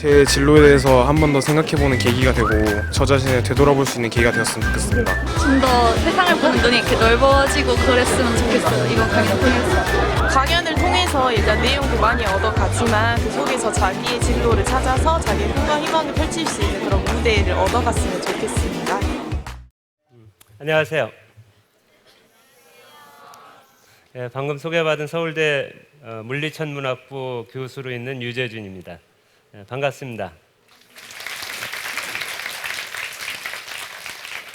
제 진로에 대해서 한 번 더 생각해보는 계기가 되고 저 자신을 되돌아볼 수 있는 계기가 되었으면 좋겠습니다. 좀 더 세상을 보는 눈이 이렇게 넓어지고 그랬으면 좋겠어요. 이번 강연 통해서. 강연을 통해서 일단 내용도 많이 얻어가지만 그 속에서 자기의 진로를 찾아서 자기의 꿈과 희망을 펼칠 수 있는 그런 무대를 얻어갔으면 좋겠습니다. 안녕하세요. 네, 방금 소개받은 서울대 물리천문학부 교수로 있는 유재준입니다. 네, 반갑습니다.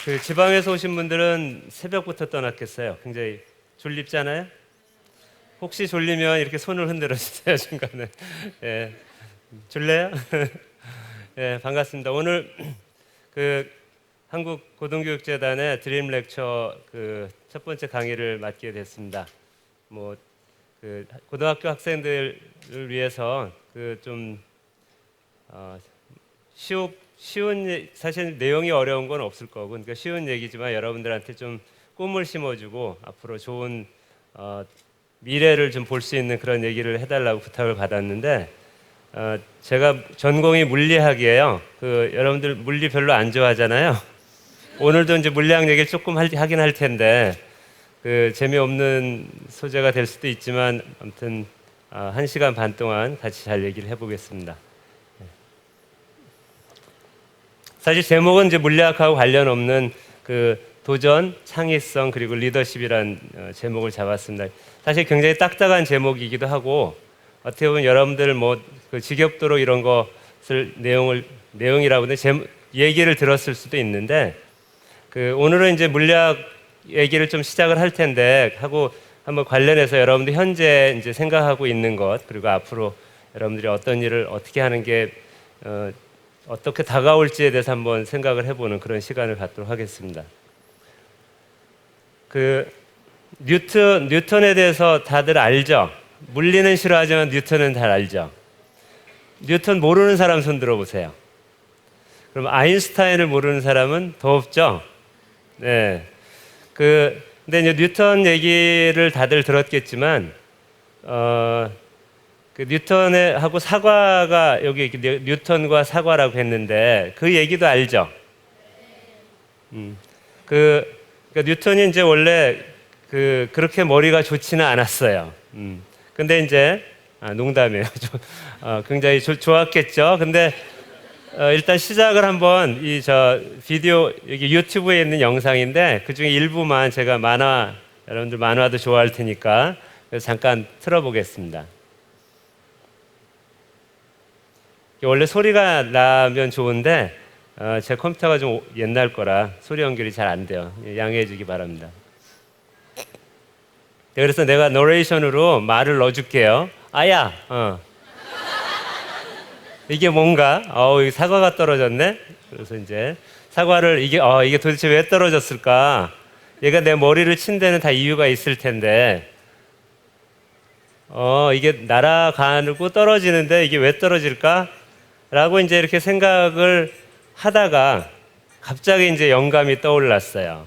그 지방에서 오신 분들은 새벽부터 떠났겠어요. 굉장히 졸립잖아요. 혹시 졸리면 이렇게 손을 흔들어 주세요. 중간에. 예, 졸래요? 예, 반갑습니다. 오늘 그 한국고등교육재단의 드림 렉처 그 첫 번째 강의를 맡게 됐습니다. 뭐 그 고등학교 학생들을 위해서 그 좀 쉬운 사실 내용이 어려운 건 없을 거고 그러니까 쉬운 얘기지만 여러분들한테 좀 꿈을 심어주고 앞으로 좋은 미래를 좀 볼 수 있는 그런 얘기를 해달라고 부탁을 받았는데 제가 전공이 물리학이에요. 그 여러분들 물리 별로 안 좋아하잖아요. 오늘도 이제 물리학 얘기를 조금 하긴 할 텐데 그 재미없는 소재가 될 수도 있지만 아무튼 1시간 반 동안 같이 잘 얘기를 해보겠습니다. 사실 제목은 이제 물리학하고 관련 없는 그 도전, 창의성 그리고 리더십이란 제목을 잡았습니다. 사실 굉장히 딱딱한 제목이기도 하고 어떻게 보면 여러분들 뭐 그 지겹도록 이런 것을 내용이라고 얘기를 들었을 수도 있는데 그 오늘은 이제 물리학 얘기를 좀 시작을 할 텐데 하고 한번 관련해서 여러분들 현재 이제 생각하고 있는 것 그리고 앞으로 여러분들이 어떤 일을 어떻게 하는 게 어떻게 다가올지에 대해서 한번 생각을 해보는 그런 시간을 갖도록 하겠습니다. 그 뉴턴에 대해서 다들 알죠? 물리는 싫어하지만 뉴턴은 잘 알죠? 뉴턴 모르는 사람 손 들어보세요. 그럼 아인슈타인을 모르는 사람은 더 없죠? 네. 근데 이제 뉴턴 얘기를 다들 들었겠지만, 그 뉴턴하고 사과가 여기 뉴턴과 사과라고 했는데 그 얘기도 알죠? 그러니까 뉴턴이 이제 원래 그렇게 머리가 좋지는 않았어요. 근데 이제 농담이에요. 굉장히 좋았겠죠. 근데 일단 시작을 한번 비디오 여기 유튜브에 있는 영상인데 그 중에 일부만 제가 여러분들 만화도 좋아할 테니까 잠깐 틀어보겠습니다. 원래 소리가 나면 좋은데 제 컴퓨터가 좀 옛날 거라 소리 연결이 잘 안 돼요. 양해해 주기 바랍니다. 그래서 내가 너레이션으로 말을 넣어줄게요. 아야, 이게 뭔가? 이 사과가 떨어졌네. 그래서 이제 사과를 이게 도대체 왜 떨어졌을까? 얘가 내 머리를 친 데는 다 이유가 있을 텐데, 이게 날아가고 떨어지는데 이게 왜 떨어질까? 라고 이제 이렇게 생각을 하다가 갑자기 이제 영감이 떠올랐어요.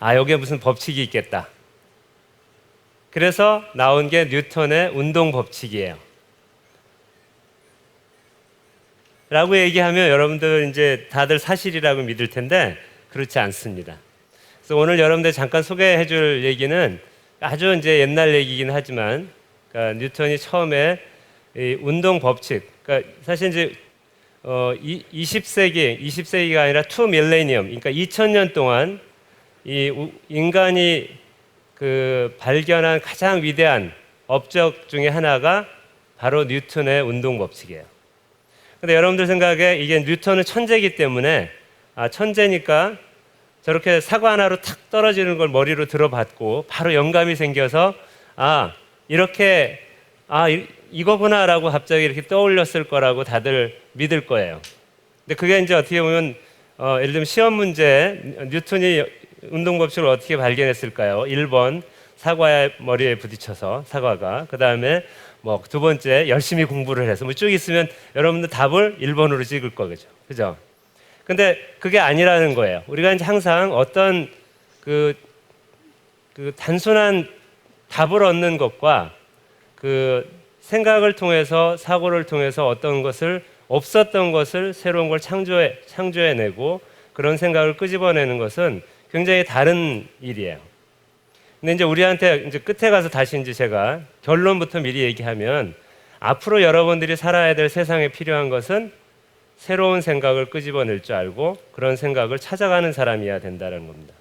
여기에 무슨 법칙이 있겠다. 그래서 나온 게 뉴턴의 운동 법칙이에요. 라고 얘기하면 여러분들 이제 다들 사실이라고 믿을 텐데 그렇지 않습니다. 그래서 오늘 여러분들 잠깐 소개해 줄 얘기는 아주 이제 옛날 얘기긴 하지만 그러니까 뉴턴이 처음에 이 운동 법칙, 그러니까 사실 이제 20세기가 아니라 2밀레니엄, 그러니까 2000년 동안 이 인간이 그 발견한 가장 위대한 업적 중에 하나가 바로 뉴턴의 운동 법칙이에요. 근데 여러분들 생각에 이게 뉴턴은 천재이기 때문에 천재니까 저렇게 사과 하나로 탁 떨어지는 걸 머리로 들어봤고 바로 영감이 생겨서 이거구나라고 갑자기 이렇게 떠올렸을 거라고 다들 믿을 거예요. 근데 그게 이제 어떻게 보면 예를 들면 시험 문제 뉴턴이 운동 법칙을 어떻게 발견했을까요? 1번 사과의 머리에 부딪혀서 사과가 그 다음에 뭐 두 번째 열심히 공부를 해서 뭐 쭉 있으면 여러분들 답을 1번으로 찍을 거겠죠, 그죠? 근데 그게 아니라는 거예요. 우리가 이제 항상 어떤 그 단순한 답을 얻는 것과 그 생각을 통해서 사고를 통해서 어떤 것을 없었던 것을 새로운 걸 창조해내고 그런 생각을 끄집어내는 것은 굉장히 다른 일이에요. 근데 이제 우리한테 이제 끝에 가서 다시 이제 제가 결론부터 미리 얘기하면 앞으로 여러분들이 살아야 될 세상에 필요한 것은 새로운 생각을 끄집어낼 줄 알고 그런 생각을 찾아가는 사람이어야 된다는 겁니다.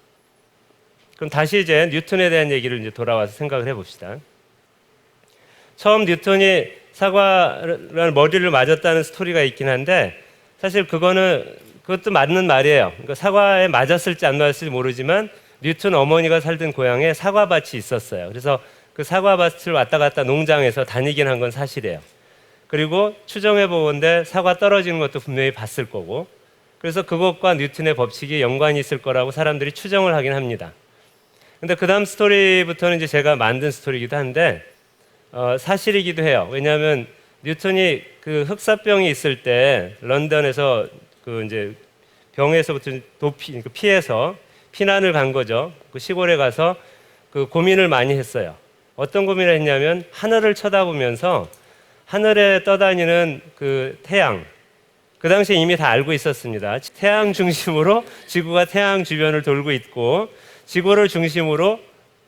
그럼 다시 이제 뉴턴에 대한 얘기를 이제 돌아와서 생각을 해봅시다. 처음 뉴턴이 사과를 머리를 맞았다는 스토리가 있긴 한데 사실 그것도 맞는 말이에요. 그러니까 사과에 맞았을지 안 맞았을지 모르지만 뉴턴 어머니가 살던 고향에 사과밭이 있었어요. 그래서 그 사과밭을 왔다 갔다 농장에서 다니긴 한 건 사실이에요. 그리고 추정해 보건대 사과 떨어지는 것도 분명히 봤을 거고 그래서 그것과 뉴턴의 법칙이 연관이 있을 거라고 사람들이 추정을 하긴 합니다. 근데 그 다음 스토리부터는 이제 제가 만든 스토리이기도 한데 사실이기도 해요. 왜냐하면 뉴턴이 그 흑사병이 있을 때 런던에서 그 이제 병에서부터 피해서 피난을 간 거죠. 그 시골에 가서 그 고민을 많이 했어요. 어떤 고민을 했냐면 하늘을 쳐다보면서 하늘에 떠다니는 그 태양, 그 당시에 이미 다 알고 있었습니다. 태양 중심으로 지구가 태양 주변을 돌고 있고 지구를 중심으로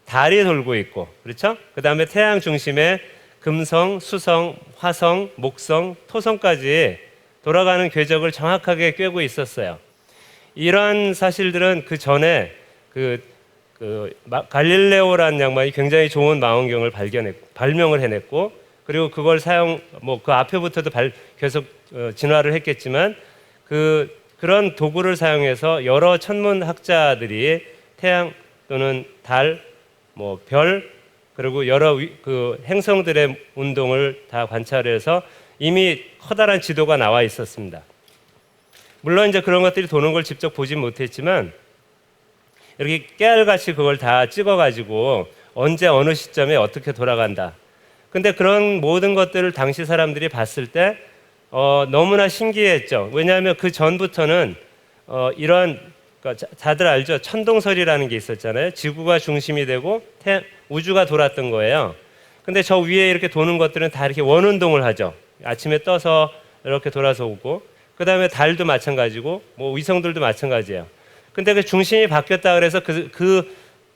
달이 돌고 있고 그렇죠? 그 다음에 태양 중심에 금성, 수성, 화성, 목성, 토성까지 돌아가는 궤적을 정확하게 꿰고 있었어요. 이러한 사실들은 그 전에 갈릴레오라는 양반이 굉장히 좋은 망원경을 발명을 해냈고 그리고 그걸 그 앞에부터도 계속 진화를 했겠지만 그런 도구를 사용해서 여러 천문학자들이 태양 또는 달, 별 그리고 여러 그 행성들의 운동을 다 관찰해서 이미 커다란 지도가 나와 있었습니다. 물론 이제 그런 것들이 도는 걸 직접 보진 못했지만 이렇게 깨알같이 그걸 다 찍어가지고 언제 어느 시점에 어떻게 돌아간다. 근데 그런 모든 것들을 당시 사람들이 봤을 때 너무나 신기했죠. 왜냐하면 그 전부터는 그러니까 다들 알죠. 천동설이라는 게 있었잖아요. 지구가 중심이 되고 우주가 돌았던 거예요. 근데 저 위에 이렇게 도는 것들은 다 이렇게 원운동을 하죠. 아침에 떠서 이렇게 돌아서 오고 그 다음에 달도 마찬가지고 위성들도 마찬가지예요. 근데 그 중심이 바뀌었다 그래서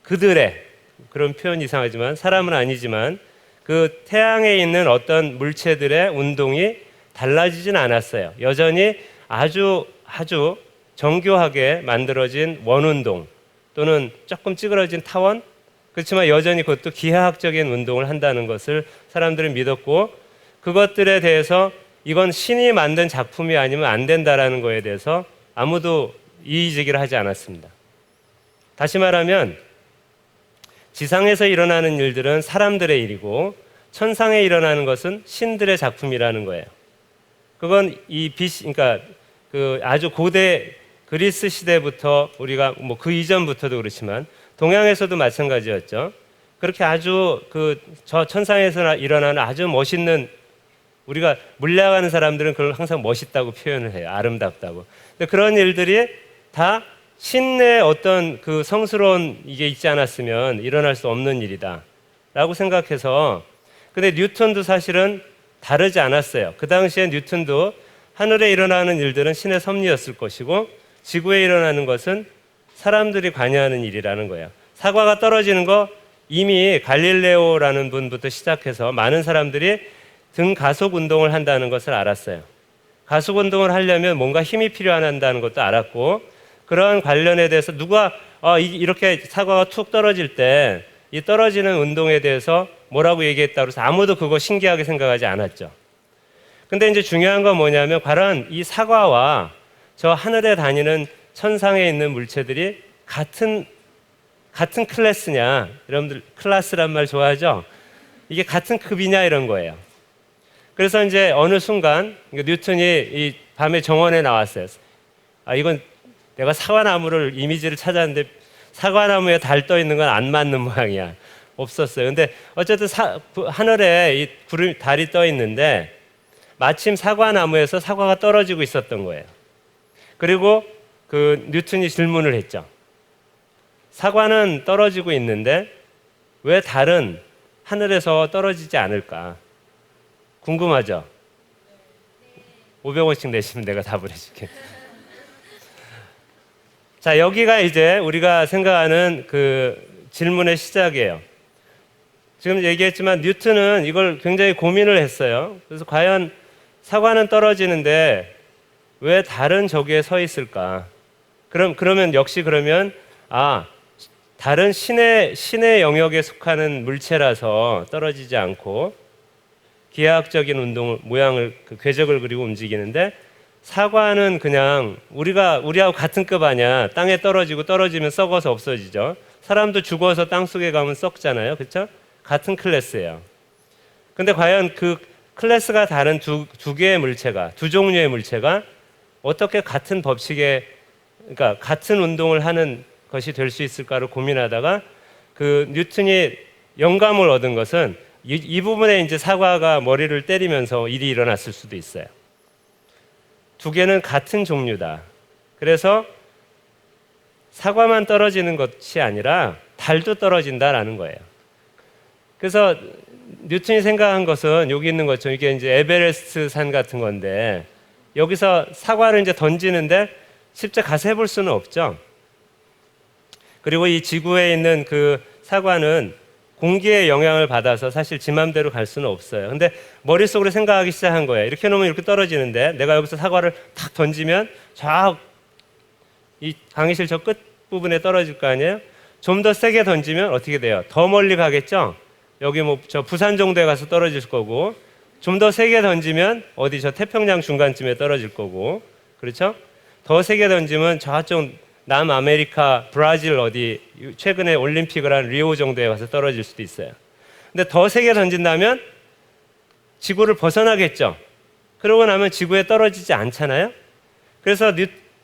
그들의 그런 표현이 이상하지만 사람은 아니지만 그 태양에 있는 어떤 물체들의 운동이 달라지진 않았어요. 여전히 아주 정교하게 만들어진 원운동 또는 조금 찌그러진 타원 그렇지만 여전히 그것도 기하학적인 운동을 한다는 것을 사람들은 믿었고 그것들에 대해서 이건 신이 만든 작품이 아니면 안 된다라는 거에 대해서 아무도 이의제기를 하지 않았습니다. 다시 말하면 지상에서 일어나는 일들은 사람들의 일이고 천상에 일어나는 것은 신들의 작품이라는 거예요. 그건 그러니까 그 아주 고대 그리스 시대부터 우리가 그 이전부터도 그렇지만 동양에서도 마찬가지였죠. 그렇게 아주 저 천상에서 일어나는 아주 멋있는 우리가 물리학하는 사람들은 그걸 항상 멋있다고 표현을 해요. 아름답다고. 근데 그런 일들이 다 신의 어떤 그 성스러운 이게 있지 않았으면 일어날 수 없는 일이다라고 생각해서 근데 뉴턴도 사실은 다르지 않았어요. 그 당시에 뉴턴도 하늘에 일어나는 일들은 신의 섭리였을 것이고 지구에 일어나는 것은 사람들이 관여하는 일이라는 거예요. 사과가 떨어지는 거 이미 갈릴레오라는 분부터 시작해서 많은 사람들이 등 가속 운동을 한다는 것을 알았어요. 가속 운동을 하려면 뭔가 힘이 필요하다는 것도 알았고 그런 관련에 대해서 누가 이렇게 사과가 툭 떨어질 때 이 떨어지는 운동에 대해서 뭐라고 얘기했다고 해서 아무도 그거 신기하게 생각하지 않았죠. 근데 이제 중요한 건 뭐냐면 과연 이 사과와 저 하늘에 다니는 천상에 있는 물체들이 같은 클래스냐? 여러분들 클래스란 말 좋아하죠? 이게 같은 급이냐 이런 거예요. 그래서 이제 어느 순간 뉴턴이 이 밤에 정원에 나왔어요. 이건 내가 사과나무를 이미지를 찾았는데 사과나무에 달 떠 있는 건 안 맞는 모양이야. 없었어요. 근데 어쨌든 하늘에 이 달이 떠 있는데 마침 사과나무에서 사과가 떨어지고 있었던 거예요. 그리고 뉴턴이 질문을 했죠. 사과는 떨어지고 있는데 왜 달은 하늘에서 떨어지지 않을까? 궁금하죠? 500원씩 내시면 내가 답을 해줄게. 자, 여기가 이제 우리가 생각하는 그 질문의 시작이에요. 지금 얘기했지만 뉴턴은 이걸 굉장히 고민을 했어요. 그래서 과연 사과는 떨어지는데 왜 다른 저기에 서 있을까? 그러면 역시 그러면 다른 신의 영역에 속하는 물체라서 떨어지지 않고 기하학적인 운동을 모양을 그 궤적을 그리고 움직이는데 사과는 그냥 우리하고 같은 급 아니야. 땅에 떨어지면 썩어서 없어지죠. 사람도 죽어서 땅 속에 가면 썩잖아요. 그렇죠? 같은 클래스예요. 근데 과연 그 클래스가 다른 두 개의 물체가, 두 종류의 물체가 어떻게 같은 법칙에, 그러니까 같은 운동을 하는 것이 될 수 있을까를 고민하다가 그 뉴턴이 영감을 얻은 것은 이 부분에 이제 사과가 머리를 때리면서 일이 일어났을 수도 있어요. 두 개는 같은 종류다. 그래서 사과만 떨어지는 것이 아니라 달도 떨어진다라는 거예요. 그래서 뉴턴이 생각한 것은 여기 있는 것처럼 이게 이제 에베레스트 산 같은 건데 여기서 사과를 이제 던지는데 실제 가서 해볼 수는 없죠. 그리고 이 지구에 있는 그 사과는 공기의 영향을 받아서 사실 지 맘대로 갈 수는 없어요. 근데 머릿속으로 생각하기 시작한 거예요. 이렇게 놓으면 이렇게 떨어지는데 내가 여기서 사과를 탁 던지면 이 강의실 저 끝 부분에 떨어질 거 아니에요? 좀 더 세게 던지면 어떻게 돼요? 더 멀리 가겠죠? 여기 뭐 저 부산 정도에 가서 떨어질 거고, 좀 더 세게 던지면 어디 저 태평양 중간쯤에 떨어질 거고, 그렇죠? 더 세게 던지면 저쪽 남아메리카, 브라질 어디 최근에 올림픽을 한 리오 정도에 가서 떨어질 수도 있어요. 근데 더 세게 던진다면 지구를 벗어나겠죠. 그러고 나면 지구에 떨어지지 않잖아요. 그래서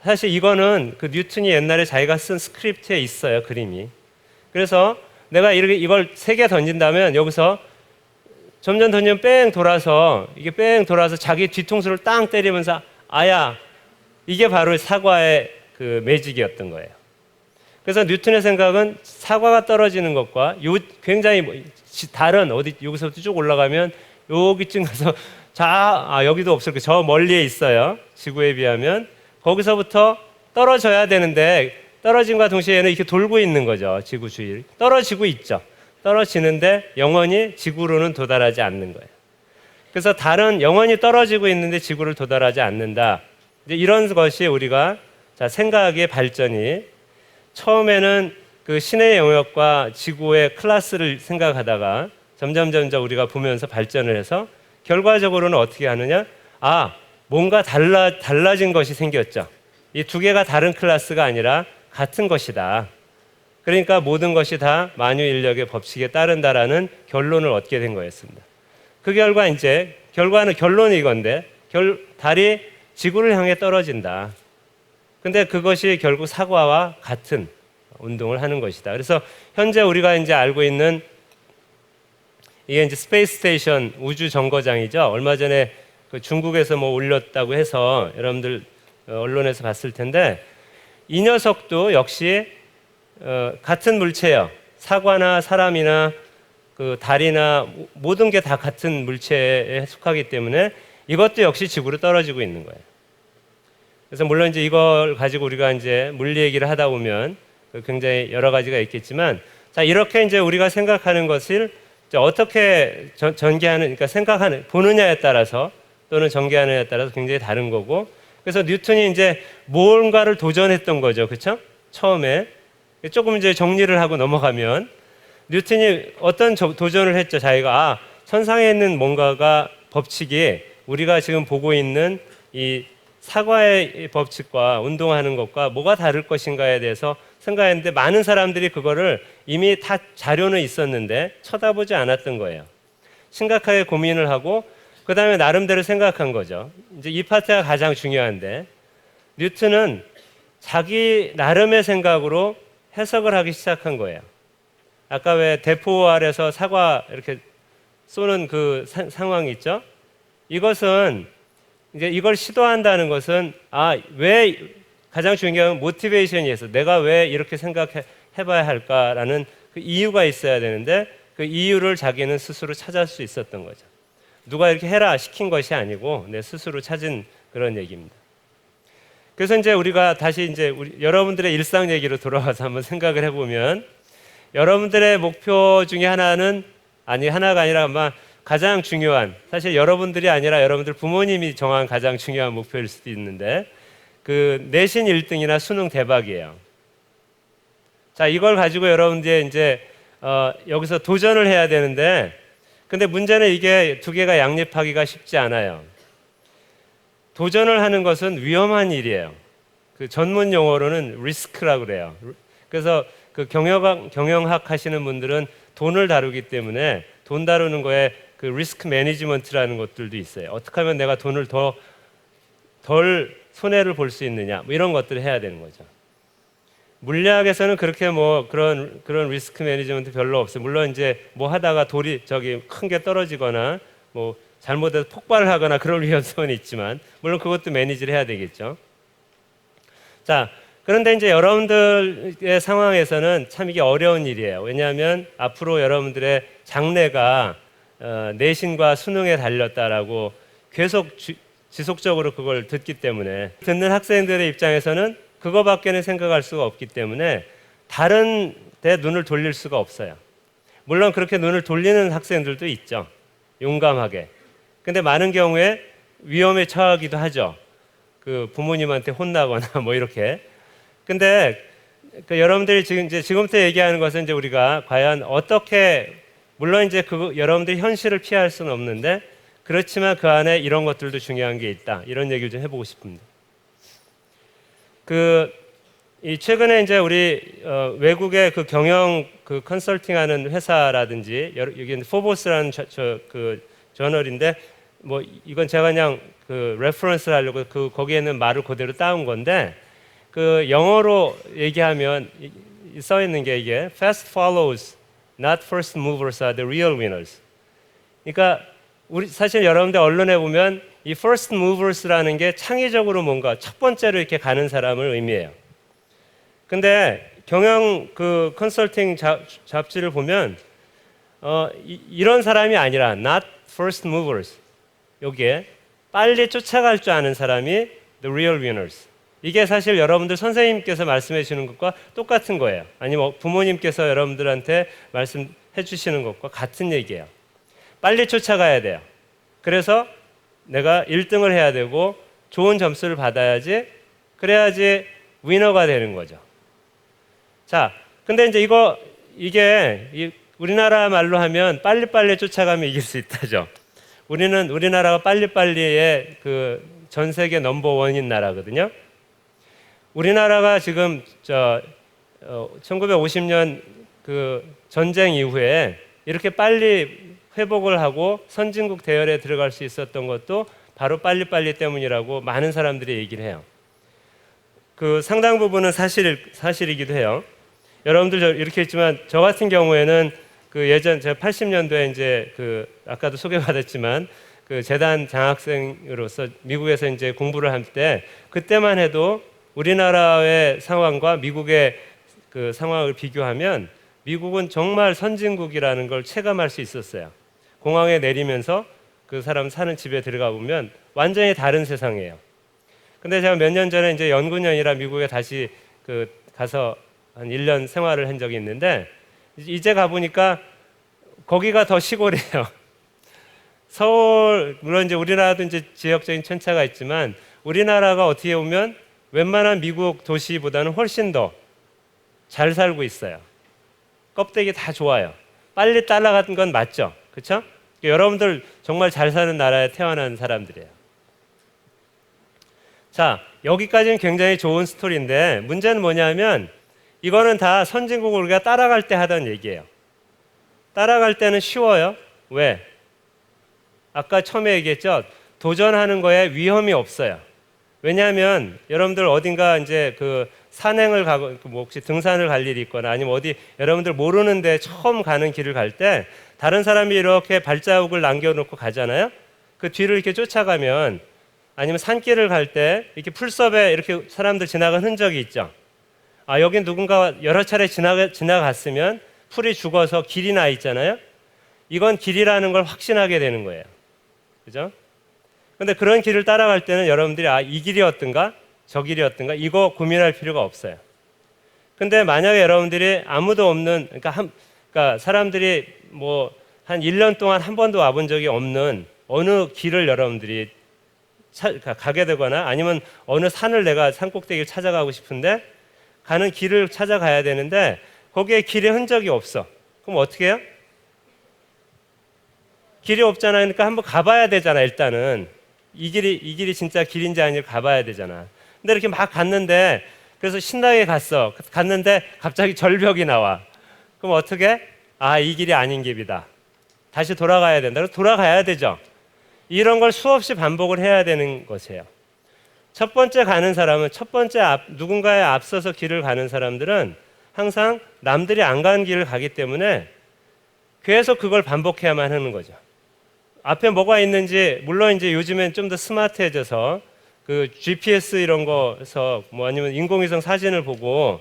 사실 이거는 그 뉴턴이 옛날에 자기가 쓴 스크립트에 있어요, 그림이. 그래서 내가 이걸 세게 던진다면 여기서 점점 던지면 뺑 돌아서 자기 뒤통수를 땅 때리면서 이게 바로 사과의 그 매직이었던 거예요. 그래서 뉴턴의 생각은 사과가 떨어지는 것과 굉장히 다른 여기서부터 쭉 올라가면 여기쯤 가서 여기도 없을 거예요. 저 멀리에 있어요. 지구에 비하면 거기서부터 떨어져야 되는데 떨어짐과 동시에 얘는 이렇게 돌고 있는 거죠. 지구 주위를 떨어지고 있죠. 떨어지는데 영원히 지구로는 도달하지 않는 거예요. 그래서 영원히 떨어지고 있는데 지구를 도달하지 않는다. 이제 이런 것이 우리가 생각의 발전이 처음에는 그 신의 영역과 지구의 클래스를 생각하다가 점점 우리가 보면서 발전을 해서 결과적으로는 어떻게 하느냐? 뭔가 달라진 것이 생겼죠. 이 두 개가 다른 클래스가 아니라 같은 것이다. 그러니까 모든 것이 다 만유 인력의 법칙에 따른다라는 결론을 얻게 된 거였습니다. 그 결과 결론이 이건데 달이 지구를 향해 떨어진다. 근데 그것이 결국 사과와 같은 운동을 하는 것이다. 그래서 현재 우리가 이제 알고 있는 이게 이제 스페이스 스테이션 우주 정거장이죠. 얼마 전에 그 중국에서 뭐 올렸다고 해서 여러분들 언론에서 봤을 텐데 이 녀석도 역시 같은 물체예요. 사과나 사람이나 그 달이나 모든 게 다 같은 물체에 속하기 때문에 이것도 역시 지구로 떨어지고 있는 거예요. 그래서 물론 이제 이걸 가지고 우리가 이제 물리 얘기를 하다 보면 굉장히 여러 가지가 있겠지만, 이렇게 이제 우리가 생각하는 것을 어떻게 전개하는, 그러니까 보느냐에 따라서 또는 전개하느냐에 따라서 굉장히 다른 거고, 그래서 뉴턴이 이제 뭔가를 도전했던 거죠, 그렇죠? 처음에 조금 이제 정리를 하고 넘어가면 뉴턴이 어떤 도전을 했죠, 자기가 천상에 있는 뭔가가 법칙이 우리가 지금 보고 있는 이 사과의 법칙과 운동하는 것과 뭐가 다를 것인가에 대해서 생각했는데 많은 사람들이 그거를 이미 다 자료는 있었는데 쳐다보지 않았던 거예요. 심각하게 고민을 하고 그 다음에 나름대로 생각한 거죠. 이제 이 파트가 가장 중요한데 뉴턴은 자기 나름의 생각으로 해석을 하기 시작한 거예요. 아까 왜 대포 아래서 사과 이렇게 쏘는 그 상황이 있죠? 이것은 이제 이걸 시도한다는 것은 왜 가장 중요한 건 모티베이션이 있어. 내가 왜 이렇게 생각해봐야 할까라는 그 이유가 있어야 되는데 그 이유를 자기는 스스로 찾을 수 있었던 거죠. 누가 이렇게 해라 시킨 것이 아니고 내 스스로 찾은 그런 얘기입니다. 그래서 이제 우리가 다시 이제 여러분들의 일상 얘기로 돌아와서 한번 생각을 해보면 여러분들의 목표 중에 하나가 아니라 아마 가장 중요한, 사실 여러분들이 아니라 여러분들 부모님이 정한 가장 중요한 목표일 수도 있는데 그 내신 1등이나 수능 대박이에요. 자, 이걸 가지고 여러분들이 이제 여기서 도전을 해야 되는데, 근데 문제는 이게 두 개가 양립하기가 쉽지 않아요. 도전을 하는 것은 위험한 일이에요. 그 전문 용어로는 리스크라고 그래요. 그래서 그 경영학 하시는 분들은 돈을 다루기 때문에 돈 다루는 거에 그 리스크 매니지먼트라는 것들도 있어요. 어떻게 하면 내가 돈을 덜 손해를 볼 수 있느냐, 뭐 이런 것들을 해야 되는 거죠. 물리학에서는 그렇게 뭐 그런 리스크 매니지먼트 별로 없어요. 물론 이제 뭐 하다가 돌이 큰 게 떨어지거나 뭐 잘못해서 폭발을 하거나 그럴 위험성은 있지만 물론 그것도 매니지를 해야 되겠죠. 자, 그런데 이제 여러분들의 상황에서는 참 이게 어려운 일이에요. 왜냐하면 앞으로 여러분들의 장래가 내신과 수능에 달렸다라고 계속 지속적으로 그걸 듣기 때문에 듣는 학생들의 입장에서는 그거밖에는 생각할 수가 없기 때문에 다른 데 눈을 돌릴 수가 없어요. 물론 그렇게 눈을 돌리는 학생들도 있죠. 용감하게. 근데 많은 경우에 위험에 처하기도 하죠. 그 부모님한테 혼나거나 뭐 이렇게. 근데 그 여러분들이 지금부터 얘기하는 것은 이제 우리가 과연 어떻게, 물론 이제 여러분들이 현실을 피할 수는 없는데 그렇지만 그 안에 이런 것들도 중요한 게 있다. 이런 얘기를 좀 해보고 싶습니다. 최근에 이제 우리 외국의 그 경영 그 컨설팅하는 회사라든지 여기는 포보스라는 그 저널인데 뭐 이건 제가 그냥 그 레퍼런스를 하려고 거기에는 말을 그대로 따온 건데 그 영어로 얘기하면 써 있는 게 이게 fast follows, not first movers are the real winners. 그러니까 사실 여러분들 언론에 보면 이 first movers라는 게 창의적으로 뭔가 첫 번째로 이렇게 가는 사람을 의미해요. 근데 경영 그 컨설팅 잡지를 보면 이런 사람이 아니라 not first movers, 여기에 빨리 쫓아갈 줄 아는 사람이 the real winners. 이게 사실 여러분들 선생님께서 말씀해 주시는 것과 똑같은 거예요. 아니면 부모님께서 여러분들한테 말씀해 주시는 것과 같은 얘기예요. 빨리 쫓아가야 돼요. 그래서 내가 1등을 해야 되고 좋은 점수를 받아야지, 그래야지 위너가 되는 거죠. 자, 근데 이제 이게 우리나라 말로 하면 빨리빨리 쫓아가면 이길 수 있다죠. 우리나라가 빨리빨리의 그 전 세계 넘버원인 나라거든요. 우리나라가 지금 1950년 그 전쟁 이후에 이렇게 빨리 회복을 하고 선진국 대열에 들어갈 수 있었던 것도 바로 빨리빨리 때문이라고 많은 사람들이 얘기를 해요. 그 상당 부분은 사실이기도 해요. 여러분들 이렇게 했지만 저 같은 경우에는 그 예전 제가 80년도에 이제 그 아까도 소개받았지만 그 재단 장학생으로서 미국에서 이제 공부를 할 때 그때만 해도 우리나라의 상황과 미국의 그 상황을 비교하면 미국은 정말 선진국이라는 걸 체감할 수 있었어요. 공항에 내리면서 그 사람 사는 집에 들어가 보면 완전히 다른 세상이에요. 근데 제가 몇 년 전에 이제 연구년이라 미국에 다시 그 가서 한 1년 생활을 한 적이 있는데 이제 가보니까 거기가 더 시골이에요. 서울, 물론 이제 우리나라도 이제 지역적인 편차가 있지만 우리나라가 어떻게 보면 웬만한 미국 도시보다는 훨씬 더 잘 살고 있어요. 껍데기 다 좋아요. 빨리 따라가는 건 맞죠? 그렇죠? 여러분들 정말 잘 사는 나라에 태어난 사람들이에요. 자, 여기까지는 굉장히 좋은 스토리인데 문제는 뭐냐면 이거는 다 선진국을 우리가 따라갈 때 하던 얘기예요. 따라갈 때는 쉬워요. 왜? 아까 처음에 얘기했죠. 도전하는 거에 위험이 없어요. 왜냐하면 여러분들 어딘가 이제 그 산행을 가고 뭐 혹시 등산을 갈 일이 있거나 아니면 어디 여러분들 모르는데 처음 가는 길을 갈 때 다른 사람이 이렇게 발자국을 남겨놓고 가잖아요. 그 뒤를 이렇게 쫓아가면 아니면 산길을 갈 때 이렇게 풀섭에 이렇게 사람들 지나간 흔적이 있죠. 아, 여긴 누군가 여러 차례 지나갔으면 풀이 죽어서 길이 나 있잖아요. 이건 길이라는 걸 확신하게 되는 거예요. 그죠? 근데 그런 길을 따라갈 때는 여러분들이 이 길이 어떤가 저 길이 어떤가 이거 고민할 필요가 없어요. 근데 만약에 여러분들이 아무도 없는 그러니까 사람들이 뭐 한 1년 동안 한 번도 와본 적이 없는 어느 길을 여러분들이 가게 되거나 아니면 어느 산을 내가 산꼭대기를 찾아가고 싶은데 가는 길을 찾아가야 되는데 거기에 길의 흔적이 없어. 그럼 어떻게 해요? 길이 없잖아. 그러니까 한번 가봐야 되잖아. 일단은 이 길이 진짜 길인지 아닌지 가봐야 되잖아. 근데 이렇게 막 갔는데 그래서 신나게 갔는데 갑자기 절벽이 나와. 그럼 어떻게? 이 길이 아닌 길이다. 다시 돌아가야 된다. 그래서 돌아가야 되죠. 이런 걸 수없이 반복을 해야 되는 것이에요. 첫 번째 가는 사람은 누군가에 앞서서 길을 가는 사람들은 항상 남들이 안 간 길을 가기 때문에 계속 그걸 반복해야만 하는 거죠. 앞에 뭐가 있는지 물론 이제 요즘엔 좀 더 스마트해져서 그 GPS 이런 거에서 뭐 아니면 인공위성 사진을 보고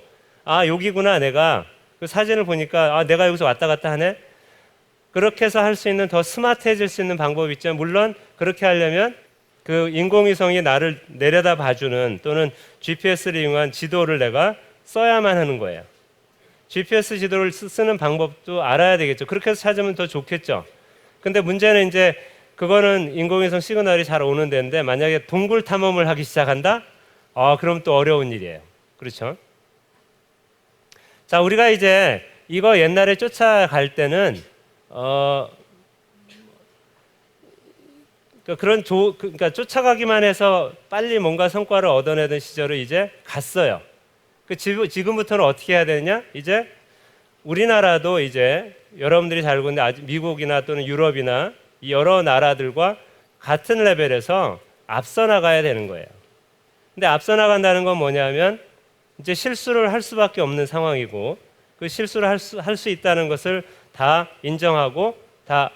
여기구나 내가 그 사진을 보니까 내가 여기서 왔다 갔다 하네. 그렇게 해서 할 수 있는 더 스마트해질 수 있는 방법이 있죠. 물론 그렇게 하려면 그 인공위성이 나를 내려다 봐주는 또는 GPS를 이용한 지도를 내가 써야만 하는 거예요. GPS 지도를 쓰는 방법도 알아야 되겠죠. 그렇게 해서 찾으면 더 좋겠죠. 근데 문제는 이제 그거는 인공위성 시그널이 잘 오는 데인데 만약에 동굴 탐험을 하기 시작한다? 그럼 또 어려운 일이에요. 그렇죠? 자, 우리가 이제 이거 옛날에 쫓아갈 때는 그러니까 쫓아가기만 해서 빨리 뭔가 성과를 얻어내던 시절을 이제 갔어요. 지금부터는 어떻게 해야 되느냐? 이제 우리나라도 이제 여러분들이 잘 알고 있는데 미국이나 또는 유럽이나 이 여러 나라들과 같은 레벨에서 앞서 나가야 되는 거예요. 근데 앞서 나간다는 건 뭐냐면 이제 실수를 할 수밖에 없는 상황이고 그 실수를 할 수 있다는 것을 다 인정하고 다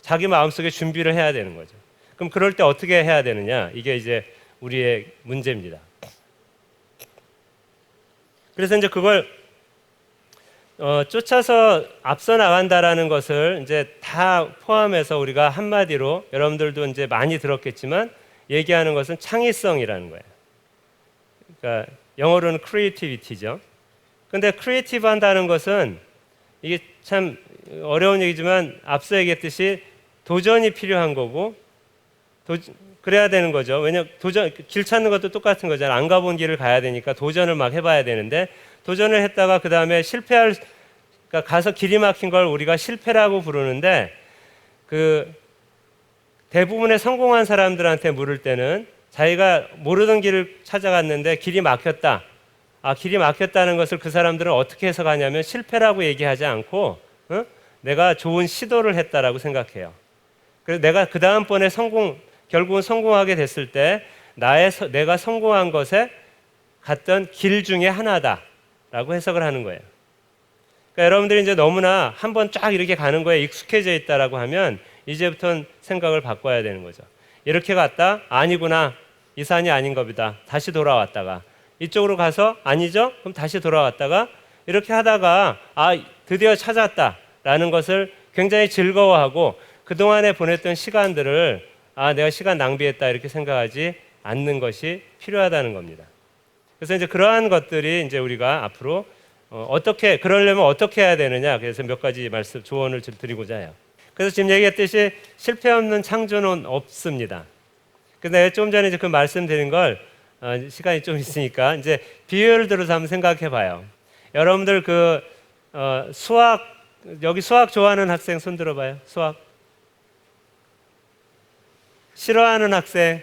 자기 마음속에 준비를 해야 되는 거죠. 그럼 그럴 때 어떻게 해야 되느냐? 이게 이제 우리의 문제입니다. 그래서 이제 그걸 쫓아서 앞서 나간다라는 것을 이제 다 포함해서 우리가 한마디로 여러분들도 이제 많이 들었겠지만 얘기하는 것은 창의성이라는 거예요. 그러니까 영어로는 creativity죠. 근데 creative 한다는 것은 이게 참 어려운 얘기지만 앞서 얘기했듯이 도전이 필요한 거고 그래야 되는 거죠. 왜냐면 길 찾는 것도 똑같은 거잖아요. 안 가본 길을 가야 되니까 도전을 막 해봐야 되는데 도전을 했다가 그 다음에 그러니까 가서 길이 막힌 걸 우리가 실패라고 부르는데 그 대부분의 성공한 사람들한테 물을 때는 자기가 모르던 길을 찾아갔는데 길이 막혔다. 길이 막혔다는 것을 그 사람들은 어떻게 해석하냐면 실패라고 얘기하지 않고 내가 좋은 시도를 했다라고 생각해요. 그래서 내가 그 다음번에 결국은 성공하게 됐을 때 내가 성공한 것에 갔던 길 중에 하나다라고 해석을 하는 거예요. 그러니까 여러분들이 이제 너무나 한번 쫙 이렇게 가는 거에 익숙해져 있다라고 하면 이제부터는 생각을 바꿔야 되는 거죠. 이렇게 갔다 아니구나 이 산이 아닌 겁니다. 다시 돌아왔다가 이쪽으로 가서 아니죠? 그럼 다시 돌아왔다가 이렇게 하다가 드디어 찾았다라는 것을 굉장히 즐거워하고 그동안에 보냈던 시간들을 내가 시간 낭비했다 이렇게 생각하지 않는 것이 필요하다는 겁니다. 그래서 이제 그러한 것들이 이제 우리가 앞으로 그러려면 어떻게 해야 되느냐 그래서 몇 가지 조언을 좀 드리고자 해요. 그래서 지금 얘기했듯이 실패 없는 창조는 없습니다. 근데 좀 전에 이제 그 말씀드린 걸 시간이 좀 있으니까 이제 비유를 들어서 한번 생각해 봐요. 여러분들 여기 수학 좋아하는 학생 손 들어봐요. 수학. 싫어하는 학생.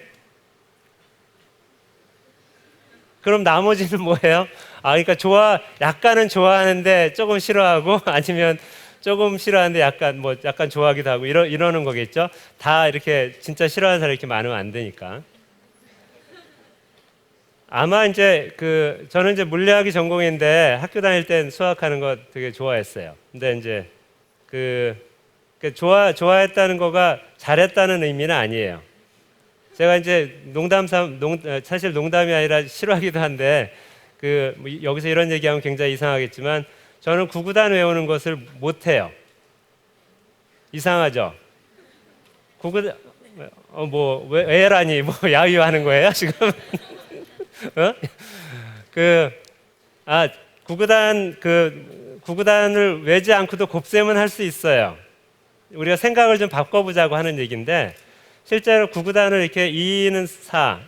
그럼 나머지는 뭐예요? 그러니까 약간은 좋아하는데 조금 싫어하고 아니면 조금 싫어하는데 약간 좋아하기도 하고 이러는 거겠죠. 다 이렇게 진짜 싫어하는 사람이 이렇게 많으면 안 되니까. 아마 이제 저는 이제 물리학이 전공인데 학교 다닐 땐 수학하는 거 되게 좋아했어요. 근데 이제 좋아했다는 거가 잘했다는 의미는 아니에요. 제가 이제 사실 농담이 아니라 싫어하기도 한데 여기서 이런 얘기하면 굉장히 이상하겠지만 저는 구구단 외우는 것을 못해요. 이상하죠? 왜라니 뭐 야유하는 거예요 지금? 어? 구구단을 외지 않고도 곱셈은 할 수 있어요. 우리가 생각을 좀 바꿔보자고 하는 얘기인데 실제로 구구단을 이렇게 2는 4,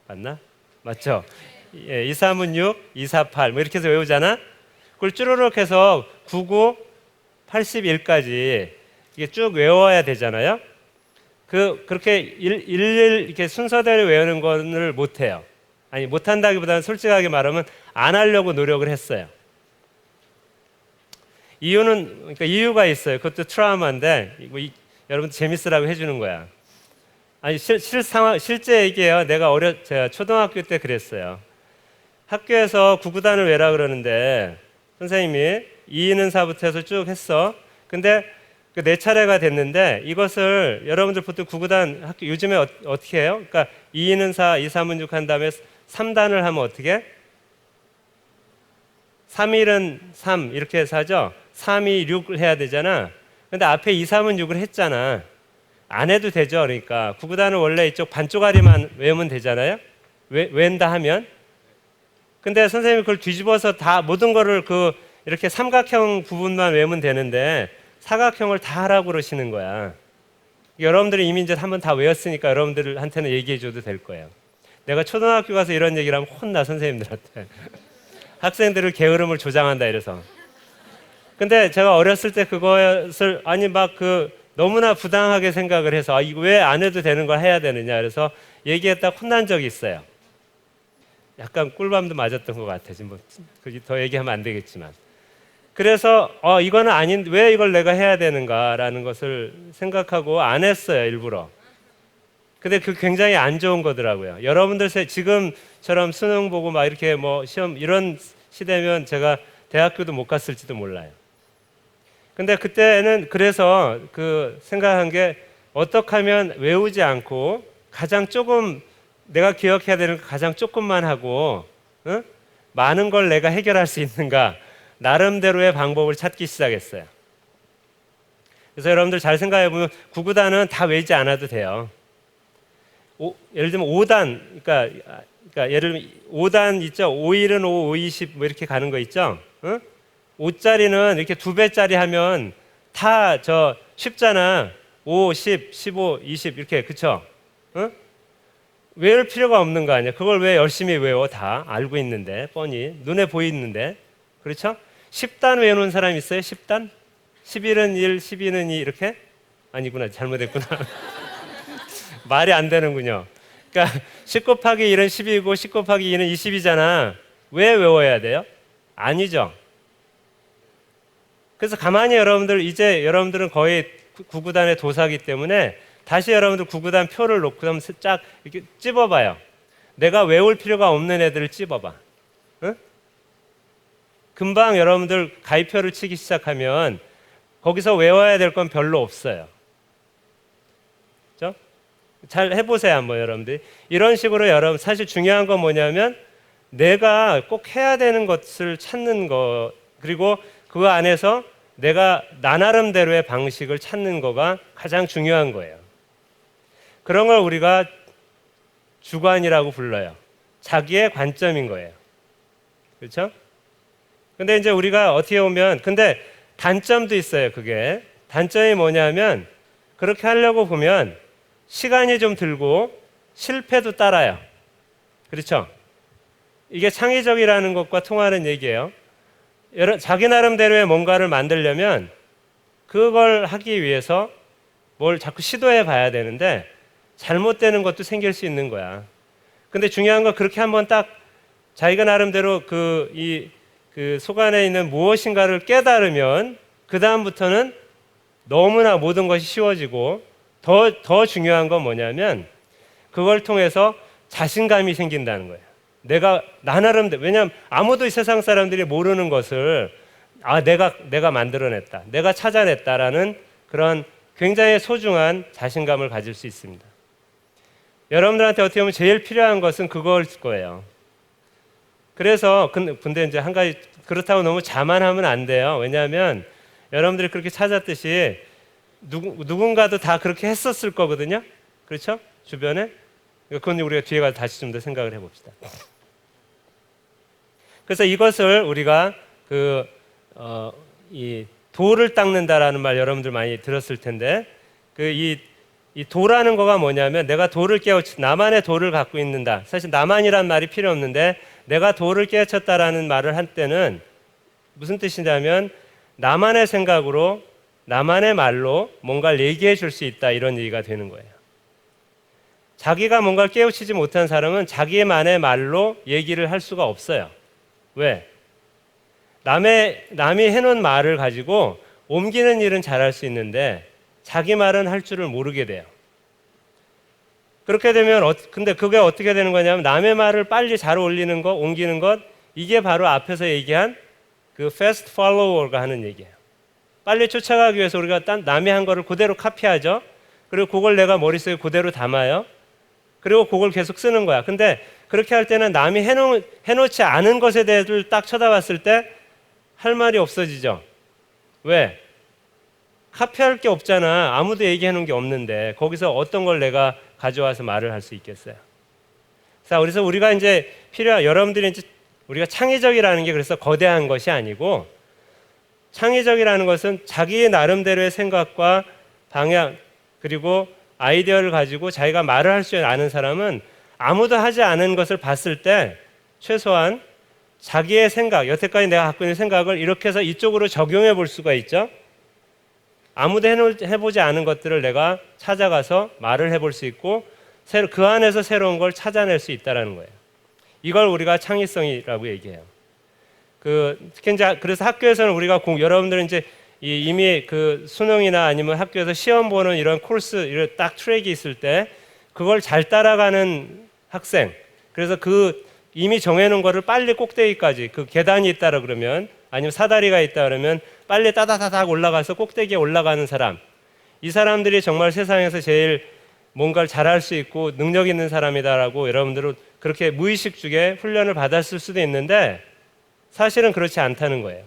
맞나? 맞죠? 2, 3은 6, 2, 4, 8 뭐 이렇게 해서 외우잖아. 그걸 쭈루룩 해서 99, 81까지 이게 쭉 외워야 되잖아요. 그렇게 일일 이렇게 순서대로 외우는 거를 못 해요. 아니 못 한다기보다는 솔직하게 말하면 안 하려고 노력을 했어요. 그러니까 이유가 있어요. 그것도 트라우마인데 여러분 재밌으라고 해주는 거야. 아니 실제 얘기예요. 제가 초등학교 때 그랬어요. 학교에서 구구단을 외라 그러는데 선생님이 2는 4부터 해서 쭉 했어. 근데 내 차례가 됐는데 이것을 여러분들 보통 구구단 학교 요즘에 어떻게 해요? 그러니까 2는 4, 2, 3은 6 한 다음에 3단을 하면 어떻게? 3일은 3 이렇게 해서 하죠. 3, 2, 6을 해야 되잖아. 근데 앞에 2, 3은 6을 했잖아. 안 해도 되죠. 그러니까 구구단은 원래 이쪽 반쪽짜리만 외우면 되잖아요. 외운다 하면. 근데 선생님이 그걸 뒤집어서 다 모든 거를 이렇게 삼각형 부분만 외우면 되는데 사각형을 다 하라고 그러시는 거야. 여러분들이 이미 이제 한번 다 외웠으니까 여러분들한테는 얘기해 줘도 될 거예요. 내가 초등학교 가서 이런 얘기를 하면 혼나 선생님들한테. 학생들을 게으름을 조장한다 이래서. 근데 제가 어렸을 때 그것을 너무나 부당하게 생각을 해서 이거 왜 안 해도 되는 걸 해야 되느냐 그래서 얘기했다 혼난 적이 있어요. 약간 꿀밤도 맞았던 것 같아. 지금 더 얘기하면 안 되겠지만. 그래서 이거는 왜 이걸 내가 해야 되는가라는 것을 생각하고 안 했어요, 일부러. 근데 굉장히 안 좋은 거더라고요. 여러분들 지금처럼 수능 보고 막 이렇게 시험 이런 시대면 제가 대학교도 못 갔을지도 몰라요. 근데 그때는 그래서 생각한 게 어떻게 하면 외우지 않고 가장 조금 내가 기억해야 되는 거 가장 조금만 하고 많은 걸 내가 해결할 수 있는가 나름대로의 방법을 찾기 시작했어요. 그래서 여러분들 잘 생각해 보면 구구단은 다 외우지 않아도 돼요. 예를 들면 5단, 그러니까 예를 들면 5단 있죠. 5일은 5, 5, 20 뭐 이렇게 가는 거 있죠. 5짜리는 이렇게 2배짜리 하면 다 쉽잖아. 5, 10, 15, 20 이렇게 그쵸? 외울 필요가 없는 거 아니야. 그걸 왜 열심히 외워? 다 알고 있는데 뻔히 눈에 보이는데 그렇죠? 10단 외우는 사람 있어요? 10단? 11은 1, 12는 2 이렇게? 아니구나 잘못했구나. 말이 안 되는군요. 그러니까 10 곱하기 1은 10이고 10 곱하기 2는 20이잖아. 왜 외워야 돼요? 아니죠. 그래서 가만히 여러분들은 거의 구구단의 도사기 때문에 다시 여러분들 구구단 표를 놓고 한번 쫙 이렇게 찝어봐요. 내가 외울 필요가 없는 애들을 찝어봐. 응? 금방 여러분들 가위표를 치기 시작하면 거기서 외워야 될 건 별로 없어요. 그렇죠? 잘 해보세요 한번 여러분들. 이런 식으로 여러분 사실 중요한 건 뭐냐면 내가 꼭 해야 되는 것을 찾는 거 그리고 그 안에서 내가 나 나름대로의 방식을 찾는 거가 가장 중요한 거예요. 그런 걸 우리가 주관이라고 불러요. 자기의 관점인 거예요. 그렇죠? 근데 이제 우리가 어떻게 보면 근데 단점도 있어요. 그게 단점이 뭐냐면 그렇게 하려고 보면 시간이 좀 들고 실패도 따라요. 그렇죠? 이게 창의적이라는 것과 통하는 얘기예요. 자기 나름대로의 뭔가를 만들려면 그걸 하기 위해서 뭘 자꾸 시도해 봐야 되는데 잘못되는 것도 생길 수 있는 거야. 근데 중요한 건 그렇게 한번 딱 자기가 나름대로 그 속 안에 있는 무엇인가를 깨달으면 그 다음부터는 너무나 모든 것이 쉬워지고 더 중요한 건 뭐냐면 그걸 통해서 자신감이 생긴다는 거예요. 나 나름대로 왜냐하면 아무도 이 세상 사람들이 모르는 것을 내가 만들어냈다, 내가 찾아냈다라는 그런 굉장히 소중한 자신감을 가질 수 있습니다. 여러분들한테 어떻게 보면 제일 필요한 것은 그걸 거예요. 그래서 근데 이제 한 가지 그렇다고 너무 자만하면 안 돼요. 왜냐하면 여러분들이 그렇게 찾았듯이 누군가도 다 그렇게 했었을 거거든요. 그렇죠? 주변에. 그건 우리가 뒤에 가서 다시 좀 더 생각을 해봅시다. 그래서 이것을 우리가 이 돌을 닦는다라는 말 여러분들 많이 들었을 텐데 이 도라는 거가 뭐냐면 내가 돌을 나만의 돌을 갖고 있는다. 사실 나만이란 말이 필요 없는데 내가 돌을 깨우쳤다라는 말을 할 때는 무슨 뜻이냐면 나만의 생각으로 나만의 말로 뭔가를 얘기해 줄 수 있다 이런 얘기가 되는 거예요. 자기가 뭔가를 깨우치지 못한 사람은 자기만의 말로 얘기를 할 수가 없어요. 왜? 남이 해놓은 말을 가지고 옮기는 일은 잘할 수 있는데 자기 말은 할 줄을 모르게 돼요. 그렇게 되면 근데 그게 어떻게 되는 거냐면 남의 말을 빨리 잘 올리는 것, 옮기는 것 이게 바로 앞에서 얘기한 그 fast follower가 하는 얘기예요. 빨리 쫓아가기 위해서 우리가 남이 한 거를 그대로 카피하죠. 그리고 그걸 내가 머릿속에 그대로 담아요. 그리고 그걸 계속 쓰는 거야. 근데 그렇게 할 때는 남이 해놓지 않은 것에 대해서 딱 쳐다봤을 때 할 말이 없어지죠. 왜? 카피할 게 없잖아. 아무도 얘기해 놓은 게 없는데 거기서 어떤 걸 내가 가져와서 말을 할 수 있겠어요. 자, 그래서 우리가 이제 여러분들이 이제 우리가 창의적이라는 게 그래서 거대한 것이 아니고 창의적이라는 것은 자기의 나름대로의 생각과 방향 그리고 아이디어를 가지고 자기가 말을 할 수 아는 사람은 아무도 하지 않은 것을 봤을 때 최소한 자기의 생각, 여태까지 내가 갖고 있는 생각을 이렇게 해서 이쪽으로 적용해 볼 수가 있죠. 아무도 해보지 않은 것들을 내가 찾아가서 말을 해볼 수 있고 그 안에서 새로운 걸 찾아낼 수 있다는 거예요. 이걸 우리가 창의성이라고 얘기해요. 특히 이제 그래서 학교에서는 우리가 여러분들은 이제 이미 그 수능이나 아니면 학교에서 시험 보는 이런 코스, 이런 딱 트랙이 있을 때 그걸 잘 따라가는 학생, 그래서 이미 정해놓은 거를 빨리 꼭대기까지 계단이 있다라 그러면 아니면 사다리가 있다 그러면 빨리 따다다닥 올라가서 꼭대기에 올라가는 사람, 이 사람들이 정말 세상에서 제일 뭔가를 잘할 수 있고 능력 있는 사람이다라고 여러분들은 그렇게 무의식 중에 훈련을 받았을 수도 있는데 사실은 그렇지 않다는 거예요.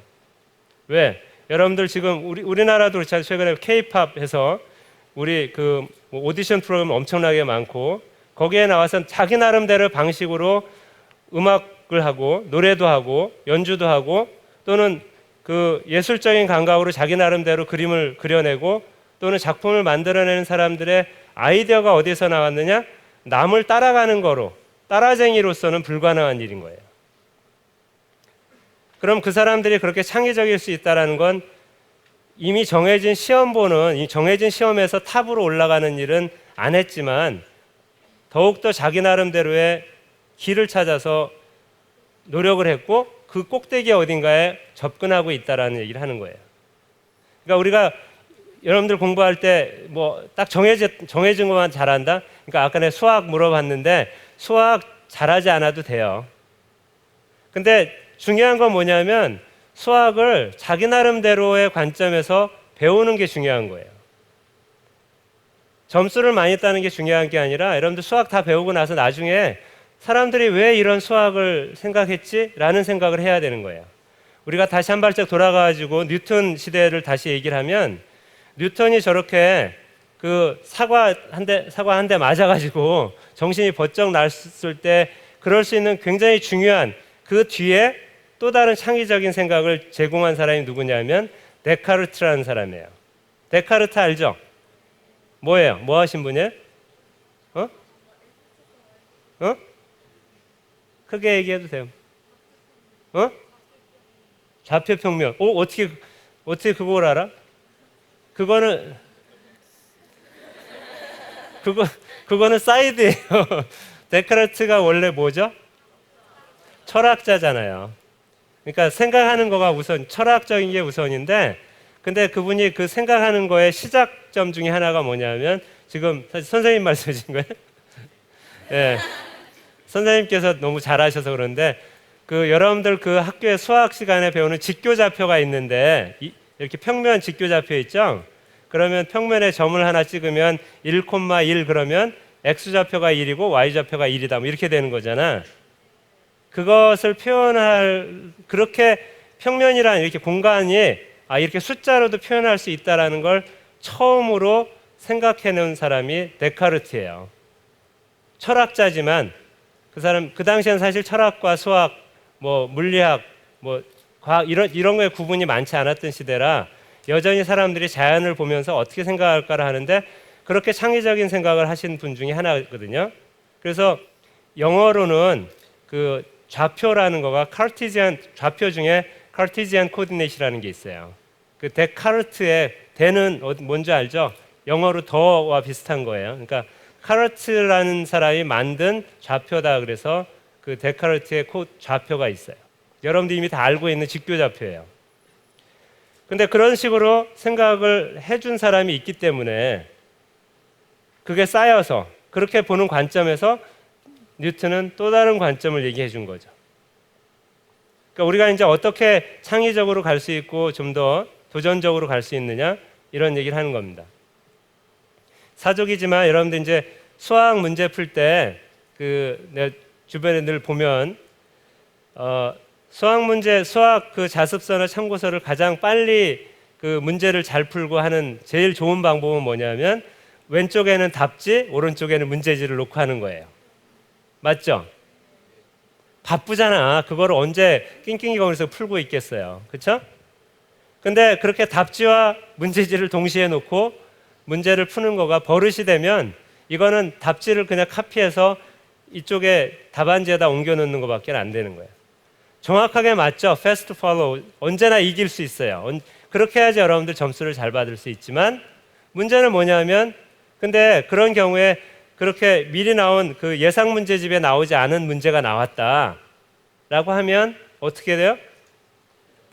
왜? 여러분들 지금 우리나라도 그렇잖아요. 최근에 K-팝 해서 우리 오디션 프로그램 엄청나게 많고 거기에 나와서 자기 나름대로 방식으로 음악을 하고 노래도 하고 연주도 하고 또는 예술적인 감각으로 자기 나름대로 그림을 그려내고 또는 작품을 만들어내는 사람들의 아이디어가 어디서 나왔느냐? 남을 따라가는 거로 따라쟁이로서는 불가능한 일인 거예요. 그럼 그 사람들이 그렇게 창의적일 수 있다는 건 이미 정해진 이 정해진 시험에서 탑으로 올라가는 일은 안 했지만 더욱더 자기 나름대로의 길을 찾아서 노력을 했고 그 꼭대기 어딘가에 접근하고 있다라는 얘기를 하는 거예요. 그러니까 우리가 여러분들 공부할 때 딱 정해진 것만 잘한다? 그러니까 아까 내가 수학 물어봤는데 수학 잘하지 않아도 돼요. 근데 중요한 건 뭐냐면 수학을 자기 나름대로의 관점에서 배우는 게 중요한 거예요. 점수를 많이 따는 게 중요한 게 아니라 여러분들 수학 다 배우고 나서 나중에 사람들이 왜 이런 수학을 생각했지? 라는 생각을 해야 되는 거예요. 우리가 다시 한 발짝 돌아가가지고 뉴턴 시대를 다시 얘기를 하면 뉴턴이 저렇게 사과 한 대 맞아가지고 정신이 번쩍 났을 때 그럴 수 있는 굉장히 중요한 그 뒤에 또 다른 창의적인 생각을 제공한 사람이 누구냐면 데카르트라는 사람이에요. 데카르트 알죠? 뭐예요? 뭐 하신 분이에요? 크게 얘기해도 돼요. 좌표평면. 어떻게 그걸 알아? 그거는 사이드예요. 데카르트가 원래 뭐죠? 철학자잖아요. 그러니까 생각하는 거가 철학적인 게 우선인데 근데 그분이 그 생각하는 거의 시작점 중에 하나가 뭐냐면 지금 사실 선생님 말씀하신 거예요? 예. 선생님께서 너무 잘하셔서 그런데 여러분들 학교의 수학 시간에 배우는 직교좌표가 있는데 이렇게 평면 직교좌표 있죠? 그러면 평면에 점을 하나 찍으면 1,1 그러면 x좌표가 1이고 y좌표가 1이다 이렇게 되는 거잖아. 그것을 그렇게 평면이란 이렇게 공간이 이렇게 숫자로도 표현할 수 있다라는 걸 처음으로 생각해낸 사람이 데카르트예요. 철학자지만 그 사람 그 당시엔 사실 철학과 수학, 뭐 물리학, 뭐 과학 이런 거에 구분이 많지 않았던 시대라 여전히 사람들이 자연을 보면서 어떻게 생각할까를 하는데 그렇게 창의적인 생각을 하신 분 중에 하나거든요. 그래서 영어로는 그 좌표라는 거가 카르티지안 좌표 중에 카르티지안 코디네이트라는 게 있어요. 그 데카르트의 대는 뭔지 알죠? 영어로 더와 비슷한 거예요. 그러니까 카르트라는 사람이 만든 좌표다 그래서 그 데카르트의 좌표가 있어요. 여러분들 이미 다 알고 있는 직교 좌표예요. 근데 그런 식으로 생각을 해준 사람이 있기 때문에 그게 쌓여서 그렇게 보는 관점에서 뉴턴은 또 다른 관점을 얘기해 준 거죠. 그러니까 우리가 이제 어떻게 창의적으로 갈 수 있고 좀 더 도전적으로 갈 수 있느냐 이런 얘기를 하는 겁니다. 사족이지만 여러분들 이제 수학 문제 풀 때 그 내 주변에 늘 보면 수학 문제 수학 그 자습서나 참고서를 가장 빨리 그 문제를 잘 풀고 하는 제일 좋은 방법은 뭐냐면 왼쪽에는 답지, 오른쪽에는 문제지를 놓고 하는 거예요. 맞죠? 바쁘잖아. 그거를 언제 낑낑이거리면서 풀고 있겠어요. 그렇죠? 근데 그렇게 답지와 문제지를 동시에 놓고 문제를 푸는 거가 버릇이 되면 이거는 답지를 그냥 카피해서 이쪽에 답안지에다 옮겨 놓는 것밖에 안 되는 거예요. 정확하게 맞죠? fast follow. 언제나 이길 수 있어요. 그렇게 해야지 여러분들 점수를 잘 받을 수 있지만 문제는 뭐냐면 근데 그런 경우에 그렇게 미리 나온 그 예상 문제집에 나오지 않은 문제가 나왔다라고 하면 어떻게 돼요?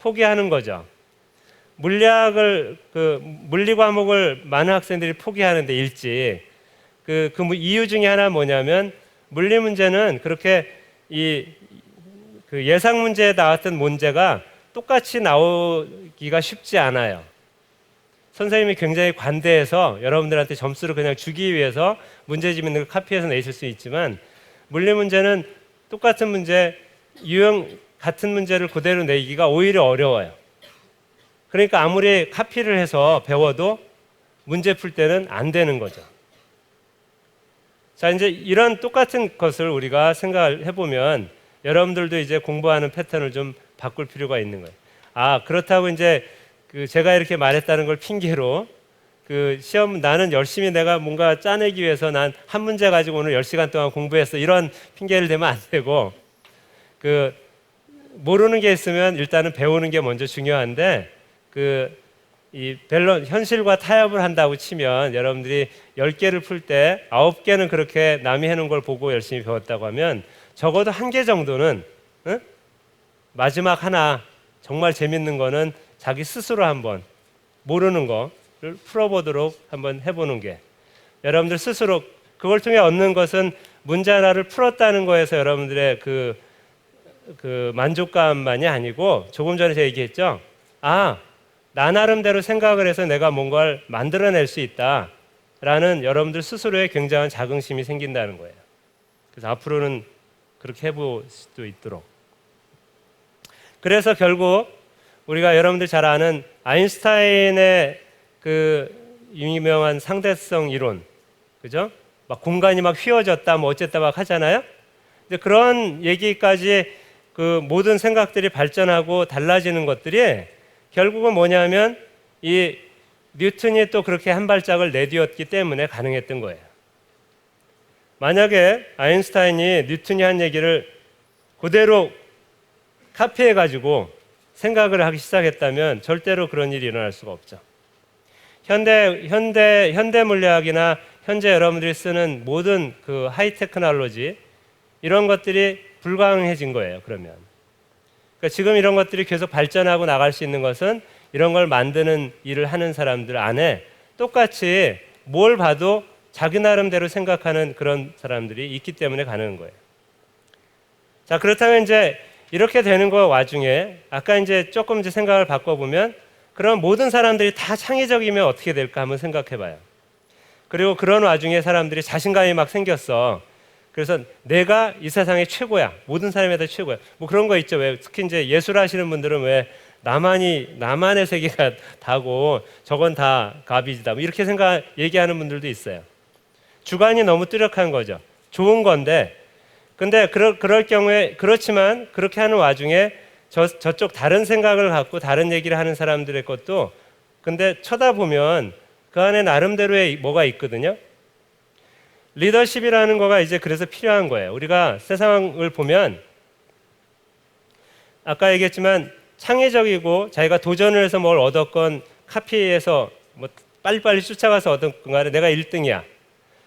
포기하는 거죠. 물리학을 그 물리 과목을 많은 학생들이 포기하는데 일찍 그 이유 중에 하나 뭐냐면 물리 문제는 그렇게 그 예상 문제에 나왔던 문제가 똑같이 나오기가 쉽지 않아요. 선생님이 굉장히 관대해서 여러분들한테 점수를 그냥 주기 위해서 문제집 있는 거 카피해서 내실 수 있지만 물리 문제는 똑같은 문제, 유형 같은 문제를 그대로 내기가 오히려 어려워요. 그러니까 아무리 카피를 해서 배워도 문제 풀 때는 안 되는 거죠. 자, 이제 이런 똑같은 것을 우리가 생각을 해보면 여러분들도 이제 공부하는 패턴을 좀 바꿀 필요가 있는 거예요. 아, 그렇다고 이제 그 제가 이렇게 말했다는 걸 핑계로 그 시험 나는 열심히 내가 뭔가 짜내기 위해서 난 한 문제 가지고 오늘 10시간 동안 공부했어. 이런 핑계를 대면 안 되고 그 모르는 게 있으면 일단은 배우는 게 먼저 중요한데 이 현실과 타협을 한다고 치면 여러분들이 10개를 풀 때 9개는 그렇게 남이 해놓은 걸 보고 열심히 배웠다고 하면 적어도 1개 정도는 마지막 하나 정말 재밌는 거는 자기 스스로 한번 모르는 거를 풀어보도록 한번 해보는 게 여러분들 스스로 그걸 통해 얻는 것은 문제 하나를 풀었다는 거에서 여러분들의 그 만족감만이 아니고 조금 전에 제가 얘기했죠. 아, 나 나름대로 생각을 해서 내가 뭔가를 만들어낼 수 있다라는 여러분들 스스로의 굉장한 자긍심이 생긴다는 거예요. 그래서 앞으로는 그렇게 해볼 수도 있도록. 그래서 결국 우리가 여러분들 잘 아는 아인슈타인의 그 유명한 상대성 이론, 그죠? 막 공간이 막 휘어졌다, 뭐 어쨌다 막 하잖아요. 근데 그런 얘기까지 그 모든 생각들이 발전하고 달라지는 것들이 결국은 뭐냐면 이 뉴턴이 또 그렇게 한 발짝을 내디뎠기 때문에 가능했던 거예요. 만약에 아인슈타인이 뉴턴이 한 얘기를 그대로 카피해가지고 생각을 하기 시작했다면 절대로 그런 일이 일어날 수가 없죠. 현대 물리학이나 현재 여러분들이 쓰는 모든 그 하이 테크놀로지 이런 것들이 불가능해진 거예요. 그러면 그러니까 지금 이런 것들이 계속 발전하고 나갈 수 있는 것은 이런 걸 만드는 일을 하는 사람들 안에 똑같이 뭘 봐도 자기 나름대로 생각하는 그런 사람들이 있기 때문에 가능한 거예요. 자, 그렇다면 이제 이렇게 되는 거 와중에 아까 이제 조금 이제 생각을 바꿔보면 그럼 모든 사람들이 다 창의적이면 어떻게 될까 한번 생각해봐요. 그리고 그런 와중에 사람들이 자신감이 막 생겼어. 그래서 내가 이 세상의 최고야. 모든 사람이 다 최고야. 뭐 그런 거 있죠. 왜 특히 이제 예술 하시는 분들은 왜 나만의 세계가 다고 저건 다 가비지다. 뭐 이렇게 얘기하는 분들도 있어요. 주관이 너무 뚜렷한 거죠. 좋은 건데, 근데 그럴 경우에 그렇지만 그렇게 하는 와중에 저쪽 다른 생각을 갖고 다른 얘기를 하는 사람들의 것도 근데 쳐다보면 그 안에 나름대로의 뭐가 있거든요. 리더십이라는 거가 이제 그래서 필요한 거예요. 우리가 세상을 보면 아까 얘기했지만 창의적이고 자기가 도전을 해서 뭘 얻었건 카피해서 뭐 빨리빨리 쫓아가서 얻었건 간에 내가 1등이야.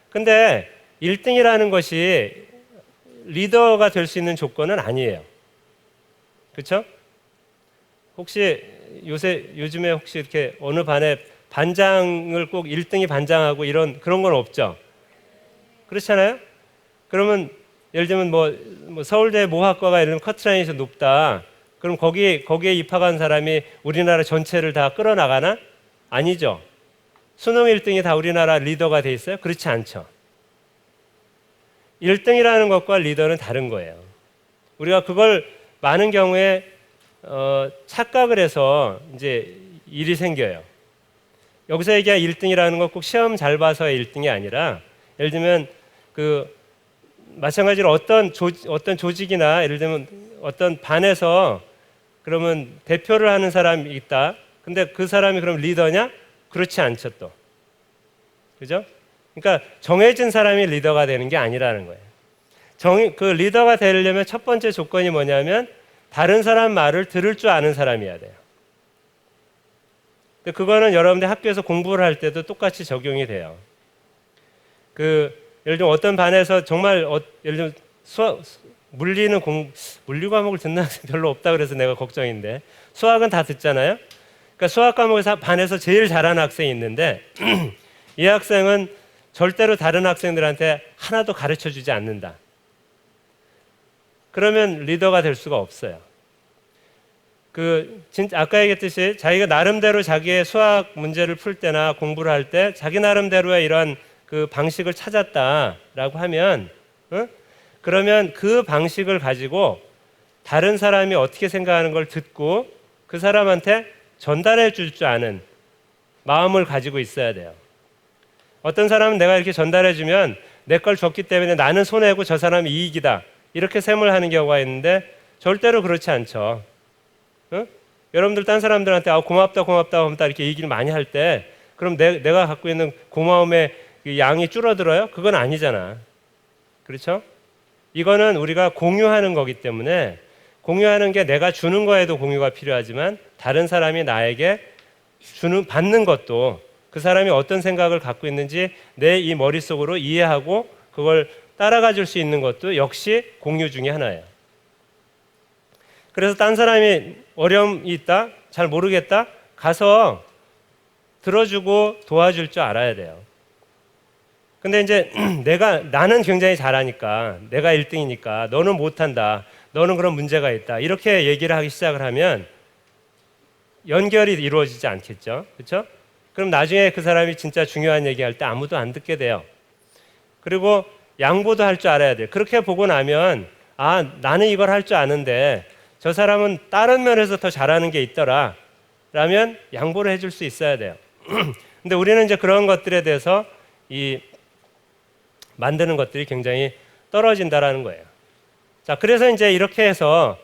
근데 1등이라는 것이 리더가 될 수 있는 조건은 아니에요. 그렇죠? 혹시 요즘에 혹시 이렇게 어느 반에 반장을 꼭 1등이 반장하고 그런 건 없죠? 그렇잖아요? 그러면 예를 들면 뭐 서울대 모학과가 이런 커트라인이 높다. 그럼 거기에 입학한 사람이 우리나라 전체를 다 끌어나가나? 아니죠. 수능 1등이 다 우리나라 리더가 돼 있어요? 그렇지 않죠. 1등이라는 것과 리더는 다른 거예요. 우리가 그걸 많은 경우에 착각을 해서 이제 일이 생겨요. 여기서 얘기한 1등이라는 건 꼭 시험 잘 봐서의 1등이 아니라 예를 들면 마찬가지로 어떤 조직이나 예를 들면 어떤 반에서 그러면 대표를 하는 사람이 있다. 근데 그 사람이 그럼 리더냐? 그렇지 않죠 또. 그죠? 그러니까 정해진 사람이 리더가 되는 게 아니라는 거예요. 그 리더가 되려면 첫 번째 조건이 뭐냐면 다른 사람 말을 들을 줄 아는 사람이어야 돼요. 근데 그거는 여러분들 학교에서 공부를 할 때도 똑같이 적용이 돼요. 예를 들면 어떤 반에서 정말 예를 들면 물리 과목을 듣는 학생 별로 없다 그래서 내가 걱정인데 수학은 다 듣잖아요. 그러니까 수학 과목에서 반에서 제일 잘하는 학생이 있는데 이 학생은 절대로 다른 학생들한테 하나도 가르쳐 주지 않는다. 그러면 리더가 될 수가 없어요. 진짜 아까 얘기했듯이 자기가 나름대로 자기의 수학 문제를 풀 때나 공부를 할 때 자기 나름대로의 이런 그 방식을 찾았다라고 하면 그러면 그 방식을 가지고 다른 사람이 어떻게 생각하는 걸 듣고 그 사람한테 전달해 줄 줄 아는 마음을 가지고 있어야 돼요. 어떤 사람은 내가 이렇게 전달해 주면 내 걸 줬기 때문에 나는 손해고 저 사람이 이익이다. 이렇게 셈을 하는 경우가 있는데 절대로 그렇지 않죠. 여러분들 딴 사람들한테 고맙다 이렇게 얘기를 많이 할 때 그럼 내가 갖고 있는 고마움의 양이 줄어들어요? 그건 아니잖아. 그렇죠? 이거는 우리가 공유하는 거기 때문에 공유하는 게 내가 주는 거에도 공유가 필요하지만 다른 사람이 나에게 받는 것도 그 사람이 어떤 생각을 갖고 있는지 내 이 머릿속으로 이해하고 그걸 따라가 줄 수 있는 것도 역시 공유 중에 하나예요. 그래서 딴 사람이 어려움이 있다, 잘 모르겠다, 가서 들어주고 도와줄 줄 알아야 돼요. 근데 이제 나는 굉장히 잘하니까, 내가 1등이니까 너는 못한다, 너는 그런 문제가 있다, 이렇게 얘기를 하기 시작을 하면 연결이 이루어지지 않겠죠. 그렇죠? 그럼 나중에 그 사람이 진짜 중요한 얘기할 때 아무도 안 듣게 돼요. 그리고 양보도 할 줄 알아야 돼요. 그렇게 보고 나면 나는 이걸 할 줄 아는데 저 사람은 다른 면에서 더 잘하는 게 있더라 라면 양보를 해줄 수 있어야 돼요. 근데 우리는 이제 그런 것들에 대해서 만드는 것들이 굉장히 떨어진다라는 거예요. 자, 그래서 이제 이렇게 해서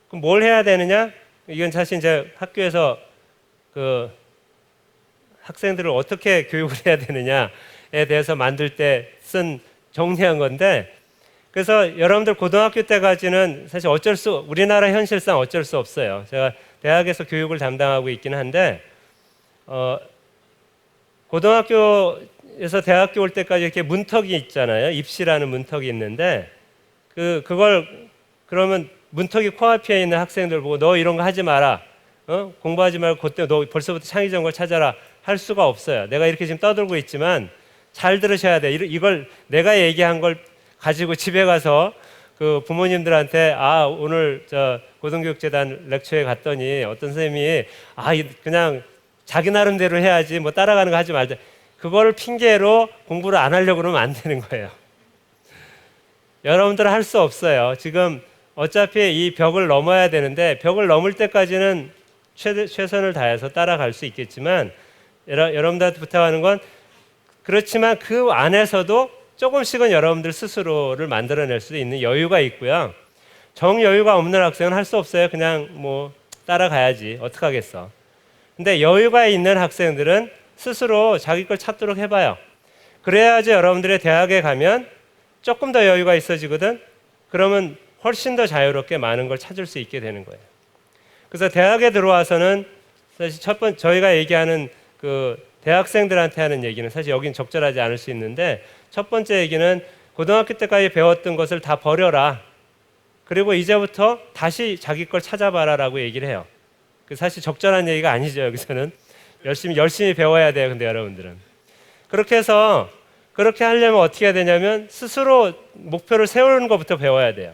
뭘 해야 되느냐? 이건 사실 이제 학교에서 그 학생들을 어떻게 교육을 해야 되느냐에 대해서 만들 때 쓴 정리한 건데, 그래서 여러분들 고등학교 때까지는 사실 우리나라 현실상 어쩔 수 없어요. 제가 대학에서 교육을 담당하고 있긴 한데 고등학교에서 대학교 올 때까지 이렇게 문턱이 있잖아요. 입시라는 문턱이 있는데 그걸 그러면 문턱이 코앞에 있는 학생들 보고 너 이런 거 하지 마라. 공부하지 말고 그때 너 벌써부터 창의적인 걸 찾아라 할 수가 없어요. 내가 이렇게 지금 떠들고 있지만 잘 들으셔야 돼. 이걸 내가 얘기한 걸 가지고 집에 가서 그 부모님들한테 오늘 저 고등교육재단 렉처에 갔더니 어떤 선생님이 그냥 자기 나름대로 해야지 뭐 따라가는 거 하지 말자. 그거를 핑계로 공부를 안 하려고 그러면 안 되는 거예요. 여러분들은 할 수 없어요. 지금 어차피 이 벽을 넘어야 되는데 벽을 넘을 때까지는 최선을 다해서 따라갈 수 있겠지만 여러분들한테 부탁하는 건 그렇지만 그 안에서도 조금씩은 여러분들 스스로를 만들어낼 수도 있는 여유가 있고요. 정 여유가 없는 학생은 할 수 없어요. 그냥 뭐 따라가야지. 어떡하겠어. 근데 여유가 있는 학생들은 스스로 자기 걸 찾도록 해봐요. 그래야지 여러분들의 대학에 가면 조금 더 여유가 있어지거든. 그러면 훨씬 더 자유롭게 많은 걸 찾을 수 있게 되는 거예요. 그래서 대학에 들어와서는 사실 저희가 얘기하는 그 대학생들한테 하는 얘기는 사실 여긴 적절하지 않을 수 있는데 첫 번째 얘기는 고등학교 때까지 배웠던 것을 다 버려라. 그리고 이제부터 다시 자기 걸 찾아봐라라고 얘기를 해요. 사실 적절한 얘기가 아니죠. 여기서는 열심히 배워야 돼요. 근데 여러분들은 그렇게 해서 그렇게 하려면 어떻게 해야 되냐면 스스로 목표를 세우는 것부터 배워야 돼요.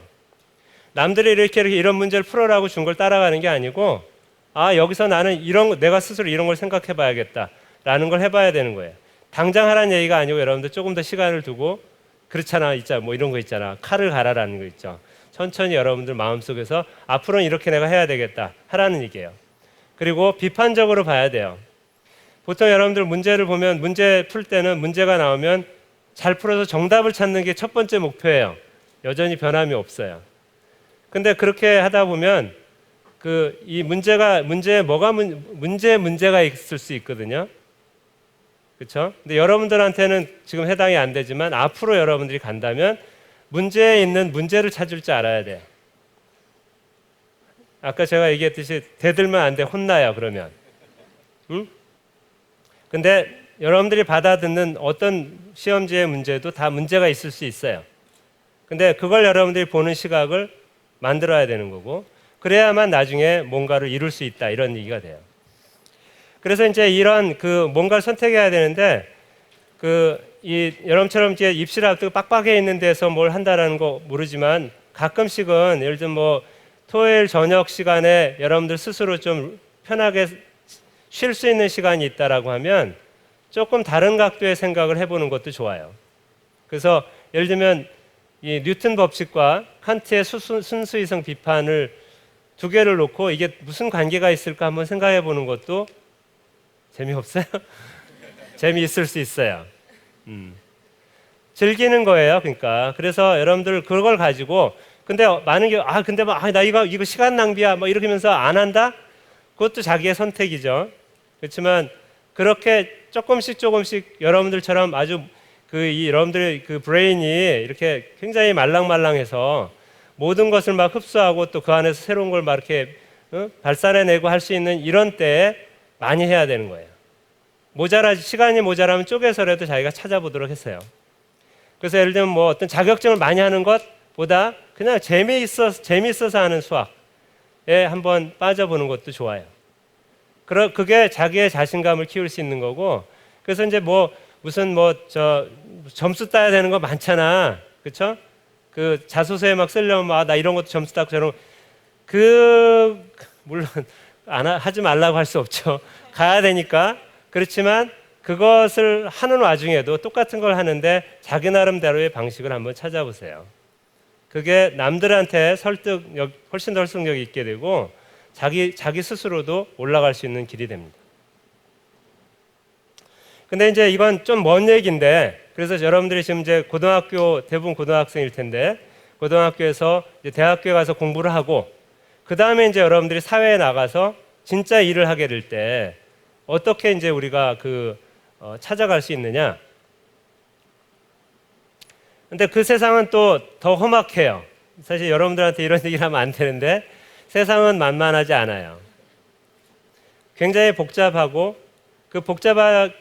남들이 이렇게 이런 문제를 풀어라고 준 걸 따라가는 게 아니고 여기서 나는 내가 스스로 이런 걸 생각해 봐야겠다라는 걸 해봐야 되는 거예요. 당장 하라는 얘기가 아니고 여러분들 조금 더 시간을 두고 그렇잖아. 뭐 이런 거 있잖아. 칼을 갈아라는 거 있죠. 천천히 여러분들 마음속에서 앞으로는 이렇게 내가 해야 되겠다 하라는 얘기예요. 그리고 비판적으로 봐야 돼요. 보통 여러분들 문제를 보면 문제 풀 때는 문제가 나오면 잘 풀어서 정답을 찾는 게 첫 번째 목표예요. 여전히 변함이 없어요. 근데 그렇게 하다 보면 이 문제가 있을 수 있거든요. 그렇죠? 근데 여러분들한테는 지금 해당이 안 되지만 앞으로 여러분들이 간다면 문제에 있는 문제를 찾을 줄 알아야 돼요. 아까 제가 얘기했듯이 대들면 안 돼. 혼나요. 그러면. 응? 근데 여러분들이 받아듣는 어떤 시험지의 문제도 다 문제가 있을 수 있어요. 근데 그걸 여러분들이 보는 시각을 만들어야 되는 거고 그래야만 나중에 뭔가를 이룰 수 있다 이런 얘기가 돼요. 그래서 이제 이런 뭔가를 선택해야 되는데 여러분처럼 이제 입시를 앞두고 빡빡해 있는 데서 뭘 한다라는 거 모르지만 가끔씩은 예를 들면 뭐 토요일 저녁 시간에 여러분들 스스로 좀 편하게 쉴 수 있는 시간이 있다라고 하면 조금 다른 각도의 생각을 해보는 것도 좋아요. 그래서 예를 들면 이 뉴턴 법칙과 칸트의 순수이성 비판을 두 개를 놓고 이게 무슨 관계가 있을까 한번 생각해 보는 것도 재미없어요? 재미있을 수 있어요. 즐기는 거예요. 그러니까 그래서 여러분들 그걸 가지고 근데 많은 게 근데 나 이거 시간 낭비야 뭐 이렇게 하면서 안 한다? 그것도 자기의 선택이죠. 그렇지만 그렇게 조금씩 여러분들처럼 아주 여러분들의 브레인이 이렇게 굉장히 말랑말랑해서 모든 것을 막 흡수하고 또 그 안에서 새로운 걸 막 이렇게 발산해내고 할 수 있는 이런 때에 많이 해야 되는 거예요. 시간이 모자라면 쪼개서라도 자기가 찾아보도록 했어요. 그래서 예를 들면 뭐 어떤 자격증을 많이 하는 것보다 그냥 재미있어서 하는 수학에 한번 빠져보는 것도 좋아요. 그게 자기의 자신감을 키울 수 있는 거고 그래서 이제 점수 따야 되는 거 많잖아. 그렇죠? 자소서에 막 쓰려면 나 이런 것도 점수 따고 저런 물론 하지 말라고 할 수 없죠. 가야 되니까. 그렇지만 그것을 하는 와중에도 똑같은 걸 하는데 자기 나름대로의 방식을 한번 찾아보세요. 그게 남들한테 훨씬 더 설득력이 있게 되고 자기 스스로도 올라갈 수 있는 길이 됩니다. 근데 이제 이건 좀 먼 얘기인데 그래서 여러분들이 지금 이제 대부분 고등학생일 텐데 고등학교에서 이제 대학교에 가서 공부를 하고 그 다음에 이제 여러분들이 사회에 나가서 진짜 일을 하게 될 때 어떻게 이제 우리가 찾아갈 수 있느냐? 근데 그 세상은 또 더 험악해요. 사실 여러분들한테 이런 얘기를 하면 안 되는데 세상은 만만하지 않아요. 굉장히 복잡하고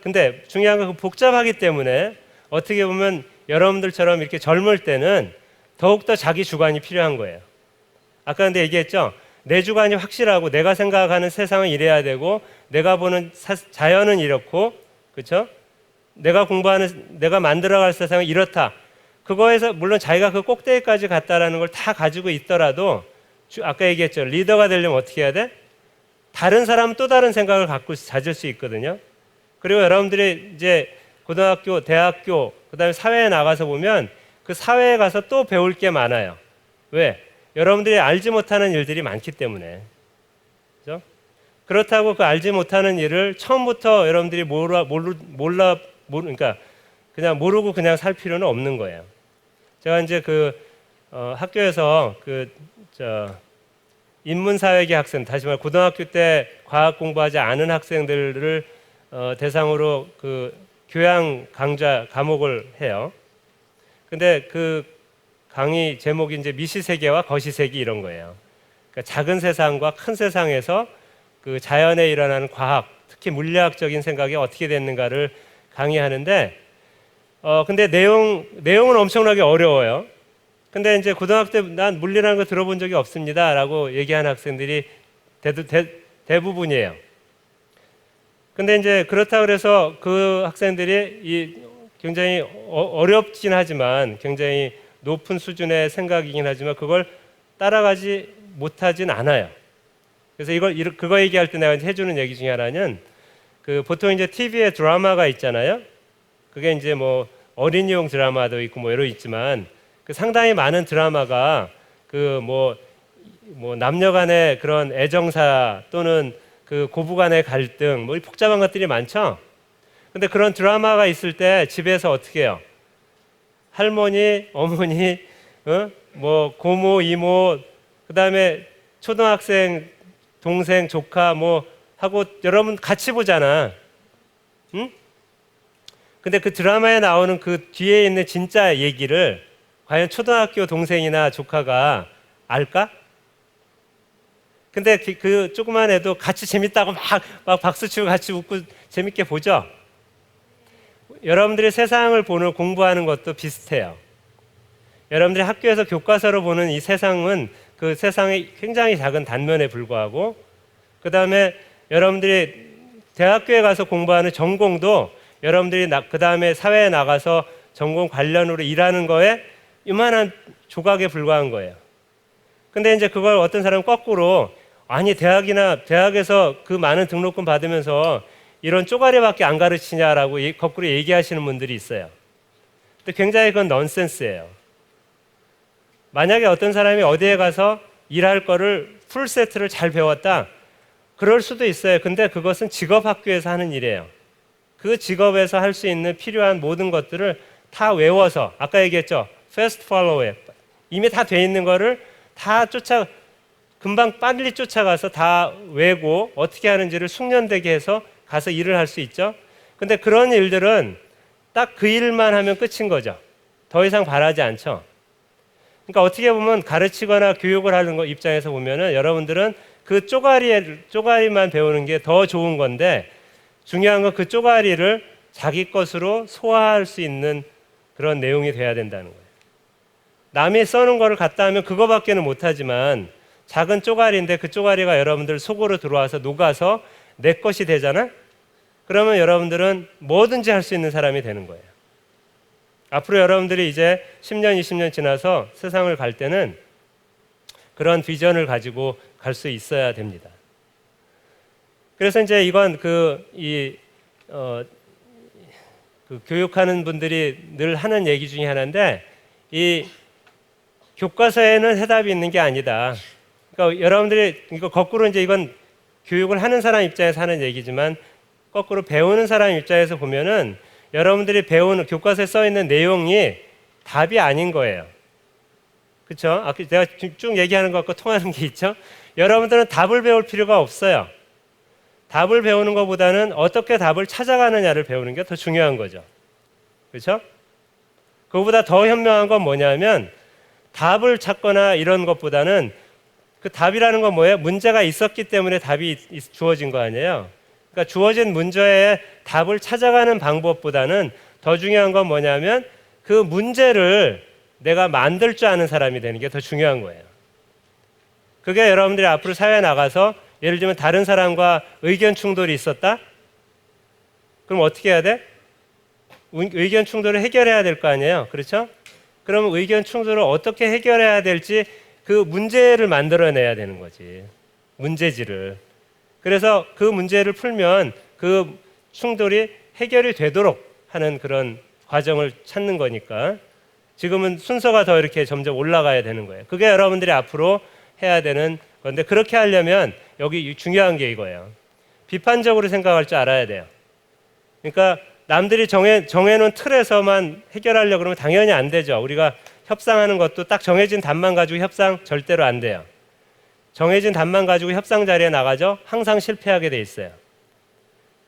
근데 중요한 건 복잡하기 때문에 어떻게 보면 여러분들처럼 이렇게 젊을 때는 더욱더 자기 주관이 필요한 거예요. 아까 근데 얘기했죠. 내 주관이 확실하고 내가 생각하는 세상은 이래야 되고 내가 보는 자연은 이렇고 그렇죠? 내가 만들어갈 세상은 이렇다. 그거에서 물론 자기가 그 꼭대기까지 갔다라는 걸 다 가지고 있더라도 아까 얘기했죠. 리더가 되려면 어떻게 해야 돼? 다른 사람은 또 다른 생각을 가질 수 있거든요. 그리고 여러분들이 이제 고등학교, 대학교, 그다음에 사회에 나가서 보면 그 사회에 가서 또 배울 게 많아요. 왜? 여러분들이 알지 못하는 일들이 많기 때문에. 그죠? 그렇다고 그 알지 못하는 일을 처음부터 여러분들이 그러니까 그냥 모르고 그냥 살 필요는 없는 거예요. 제가 이제 학교에서 인문사회계 학생, 다시 말해 고등학교 때 과학 공부하지 않은 학생들을 대상으로 교양 강좌 과목을 해요. 근데 그 강의 제목이 이제 미시세계와 거시세계 이런 거예요. 그러니까 작은 세상과 큰 세상에서 그 자연에 일어나는 과학, 특히 물리학적인 생각이 어떻게 됐는가를 강의하는데, 근데 내용은 엄청나게 어려워요. 근데 이제 고등학교 때 난 물리라는 거 들어본 적이 없습니다라고 얘기하는 학생들이 대부분이에요. 근데 이제 그렇다 그래서 그 학생들이 굉장히 어렵긴 하지만 굉장히 높은 수준의 생각이긴 하지만 그걸 따라가지 못하진 않아요. 그래서 그거 얘기할 때 내가 이제 해주는 얘기 중에 하나는 보통 이제 TV에 드라마가 있잖아요. 그게 이제 뭐 어린이용 드라마도 있고 뭐 여러 있지만 상당히 많은 드라마가 뭐 남녀간의 그런 애정사 또는 고부간의 갈등 뭐 복잡한 것들이 많죠. 근데 그런 드라마가 있을 때 집에서 어떻게 해요? 할머니, 어머니, 뭐 고모, 이모, 그다음에 초등학생, 동생, 조카 뭐 하고 여러분 같이 보잖아. 응? 근데 그 드라마에 나오는 그 뒤에 있는 진짜 얘기를 과연 초등학교 동생이나 조카가 알까? 근데 그 조그만 애도 같이 재밌다고 막 박수치고 같이 웃고 재밌게 보죠? 여러분들이 세상을 공부하는 것도 비슷해요. 여러분들이 학교에서 교과서로 보는 이 세상은 그 세상의 굉장히 작은 단면에 불과하고, 그 다음에 여러분들이 대학교에 가서 공부하는 전공도 여러분들이 그 다음에 사회에 나가서 전공 관련으로 일하는 거에 이만한 조각에 불과한 거예요. 근데 이제 그걸 어떤 사람은 거꾸로 아니 대학에서 그 많은 등록금 받으면서 이런 쪼가리밖에 안 가르치냐라고 거꾸로 얘기하시는 분들이 있어요. 근데 굉장히 그건 넌센스예요. 만약에 어떤 사람이 어디에 가서 일할 거를 풀 세트를 잘 배웠다, 그럴 수도 있어요. 근데 그것은 직업학교에서 하는 일이에요. 그 직업에서 할 수 있는 필요한 모든 것들을 다 외워서, 아까 얘기했죠, fast follow에 이미 다 돼 있는 거를 다 금방 빨리 쫓아가서 다 외고 어떻게 하는지를 숙련되게 해서 가서 일을 할 수 있죠. 근데 그런 일들은 딱 그 일만 하면 끝인 거죠. 더 이상 바라지 않죠. 그러니까 어떻게 보면 가르치거나 교육을 하는 거 입장에서 보면은 여러분들은 그 쪼가리만 배우는 게 더 좋은 건데, 중요한 건 그 쪼가리를 자기 것으로 소화할 수 있는 그런 내용이 돼야 된다는 거예요. 남이 써는 거를 갖다 하면 그거밖에는 못하지만 작은 쪼가리인데 그 쪼가리가 여러분들 속으로 들어와서 녹아서 내 것이 되잖아? 그러면 여러분들은 뭐든지 할 수 있는 사람이 되는 거예요. 앞으로 여러분들이 이제 10년, 20년 지나서 세상을 갈 때는 그런 비전을 가지고 갈 수 있어야 됩니다. 그래서 이제 이건 교육하는 분들이 늘 하는 얘기 중에 하나인데, 이 교과서에는 해답이 있는 게 아니다. 그러니까 여러분들이 이거 거꾸로 이제 이건 교육을 하는 사람 입장에서 하는 얘기지만 거꾸로 배우는 사람 입장에서 보면은 여러분들이 배우는 교과서에 써 있는 내용이 답이 아닌 거예요. 그렇죠? 아까 내가 쭉 얘기하는 것과 통하는 게 있죠. 여러분들은 답을 배울 필요가 없어요. 답을 배우는 것보다는 어떻게 답을 찾아가느냐를 배우는 게 더 중요한 거죠. 그렇죠? 그거보다 더 현명한 건 뭐냐면 답을 찾거나 이런 것보다는 그 답이라는 건 뭐예요? 문제가 있었기 때문에 답이 주어진 거 아니에요? 그러니까 주어진 문제에 답을 찾아가는 방법보다는 더 중요한 건 뭐냐면 그 문제를 내가 만들 줄 아는 사람이 되는 게 더 중요한 거예요. 그게 여러분들이 앞으로 사회에 나가서 예를 들면 다른 사람과 의견 충돌이 있었다? 그럼 어떻게 해야 돼? 의견 충돌을 해결해야 될 거 아니에요? 그렇죠? 그러면 의견 충돌을 어떻게 해결해야 될지 그 문제를 만들어내야 되는 거지. 문제지를. 그래서 그 문제를 풀면 그 충돌이 해결이 되도록 하는 그런 과정을 찾는 거니까 지금은 순서가 더 이렇게 점점 올라가야 되는 거예요. 그게 여러분들이 앞으로 해야 되는 그런데 그렇게 하려면 여기 중요한 게 이거예요. 비판적으로 생각할 줄 알아야 돼요. 그러니까 남들이 정해놓은 틀에서만 해결하려고 그러면 당연히 안 되죠. 우리가 협상하는 것도 딱 정해진 답만 가지고 협상 절대로 안 돼요. 정해진 답만 가지고 협상 자리에 나가죠. 항상 실패하게 돼 있어요.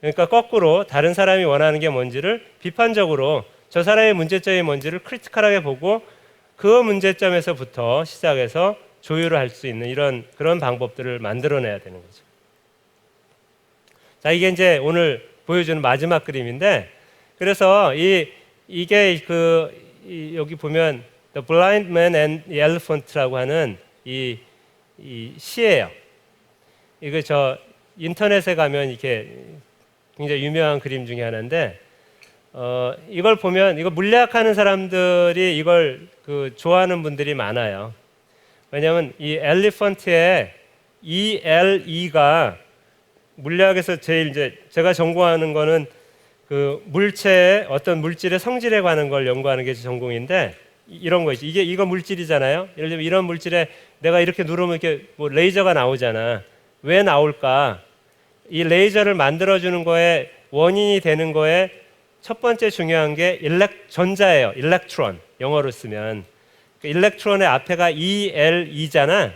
그러니까 거꾸로 다른 사람이 원하는 게 뭔지를 비판적으로 저 사람의 문제점이 뭔지를 크리티컬하게 보고 그 문제점에서부터 시작해서 조율을 할 수 있는 그런 방법들을 만들어내야 되는 거죠. 자, 이게 이제 오늘 보여주는 마지막 그림인데, 그래서 이게 여기 보면 The Blind Man and the Elephant라고 하는 이 시예요. 이거 저 인터넷에 가면 이렇게 굉장히 유명한 그림 중에 하나인데, 이걸 보면 이거 물리학하는 사람들이 이걸 좋아하는 분들이 많아요. 왜냐하면 이 엘리펀트의 ELE가 물리학에서 제일 이제 제가 전공하는 거는 그 물체의 어떤 물질의 성질에 관한 걸 연구하는 게 전공인데, 이런 거 있죠. 이거 물질이잖아요. 예를 들면 이런 물질에 내가 이렇게 누르면 이렇게 뭐 레이저가 나오잖아. 왜 나올까? 이 레이저를 만들어주는 거에 원인이 되는 거에 첫 번째 중요한 게 전자예요. 일렉트론, 영어로 쓰면. 그 일렉트론의 앞에가 ELE잖아.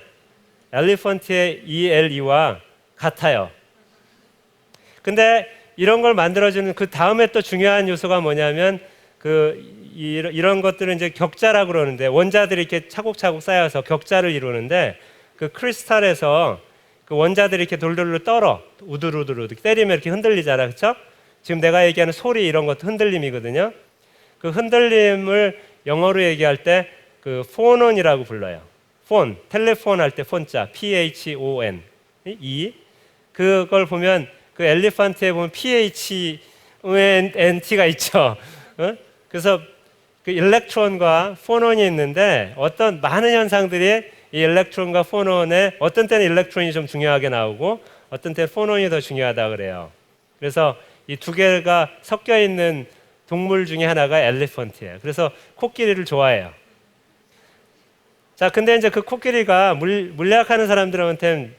엘리펀트의 ELE와 같아요. 근데 이런 걸 만들어주는 그 다음에 또 중요한 요소가 뭐냐면 이런 것들은 이제 격자라고 그러는데, 원자들이 이렇게 차곡차곡 쌓여서 격자를 이루는데, 그 크리스탈에서 그 원자들이 이렇게 돌돌로 떨어 우두루두루 때리면 이렇게 흔들리잖아, 그렇죠? 지금 내가 얘기하는 소리 이런 것도 흔들림이거든요. 그 흔들림을 영어로 얘기할 때 그 포논이라고 불러요. 폰, 텔레폰 할 때 폰자, PHON, 그걸 보면 그 엘리펀트에 보면 PHNT가 있죠. 그래서 그 일렉트론과 포논이 있는데, 어떤 많은 현상들이 이 일렉트론과 포논에 어떤 때는 일렉트론이 좀 중요하게 나오고 어떤 때는 포논이 더 중요하다 그래요. 그래서 이 두 개가 섞여 있는 동물 중에 하나가 엘리펀트예요. 그래서 코끼리를 좋아해요. 자, 근데 이제 그 코끼리가 물리학하는 사람들한테는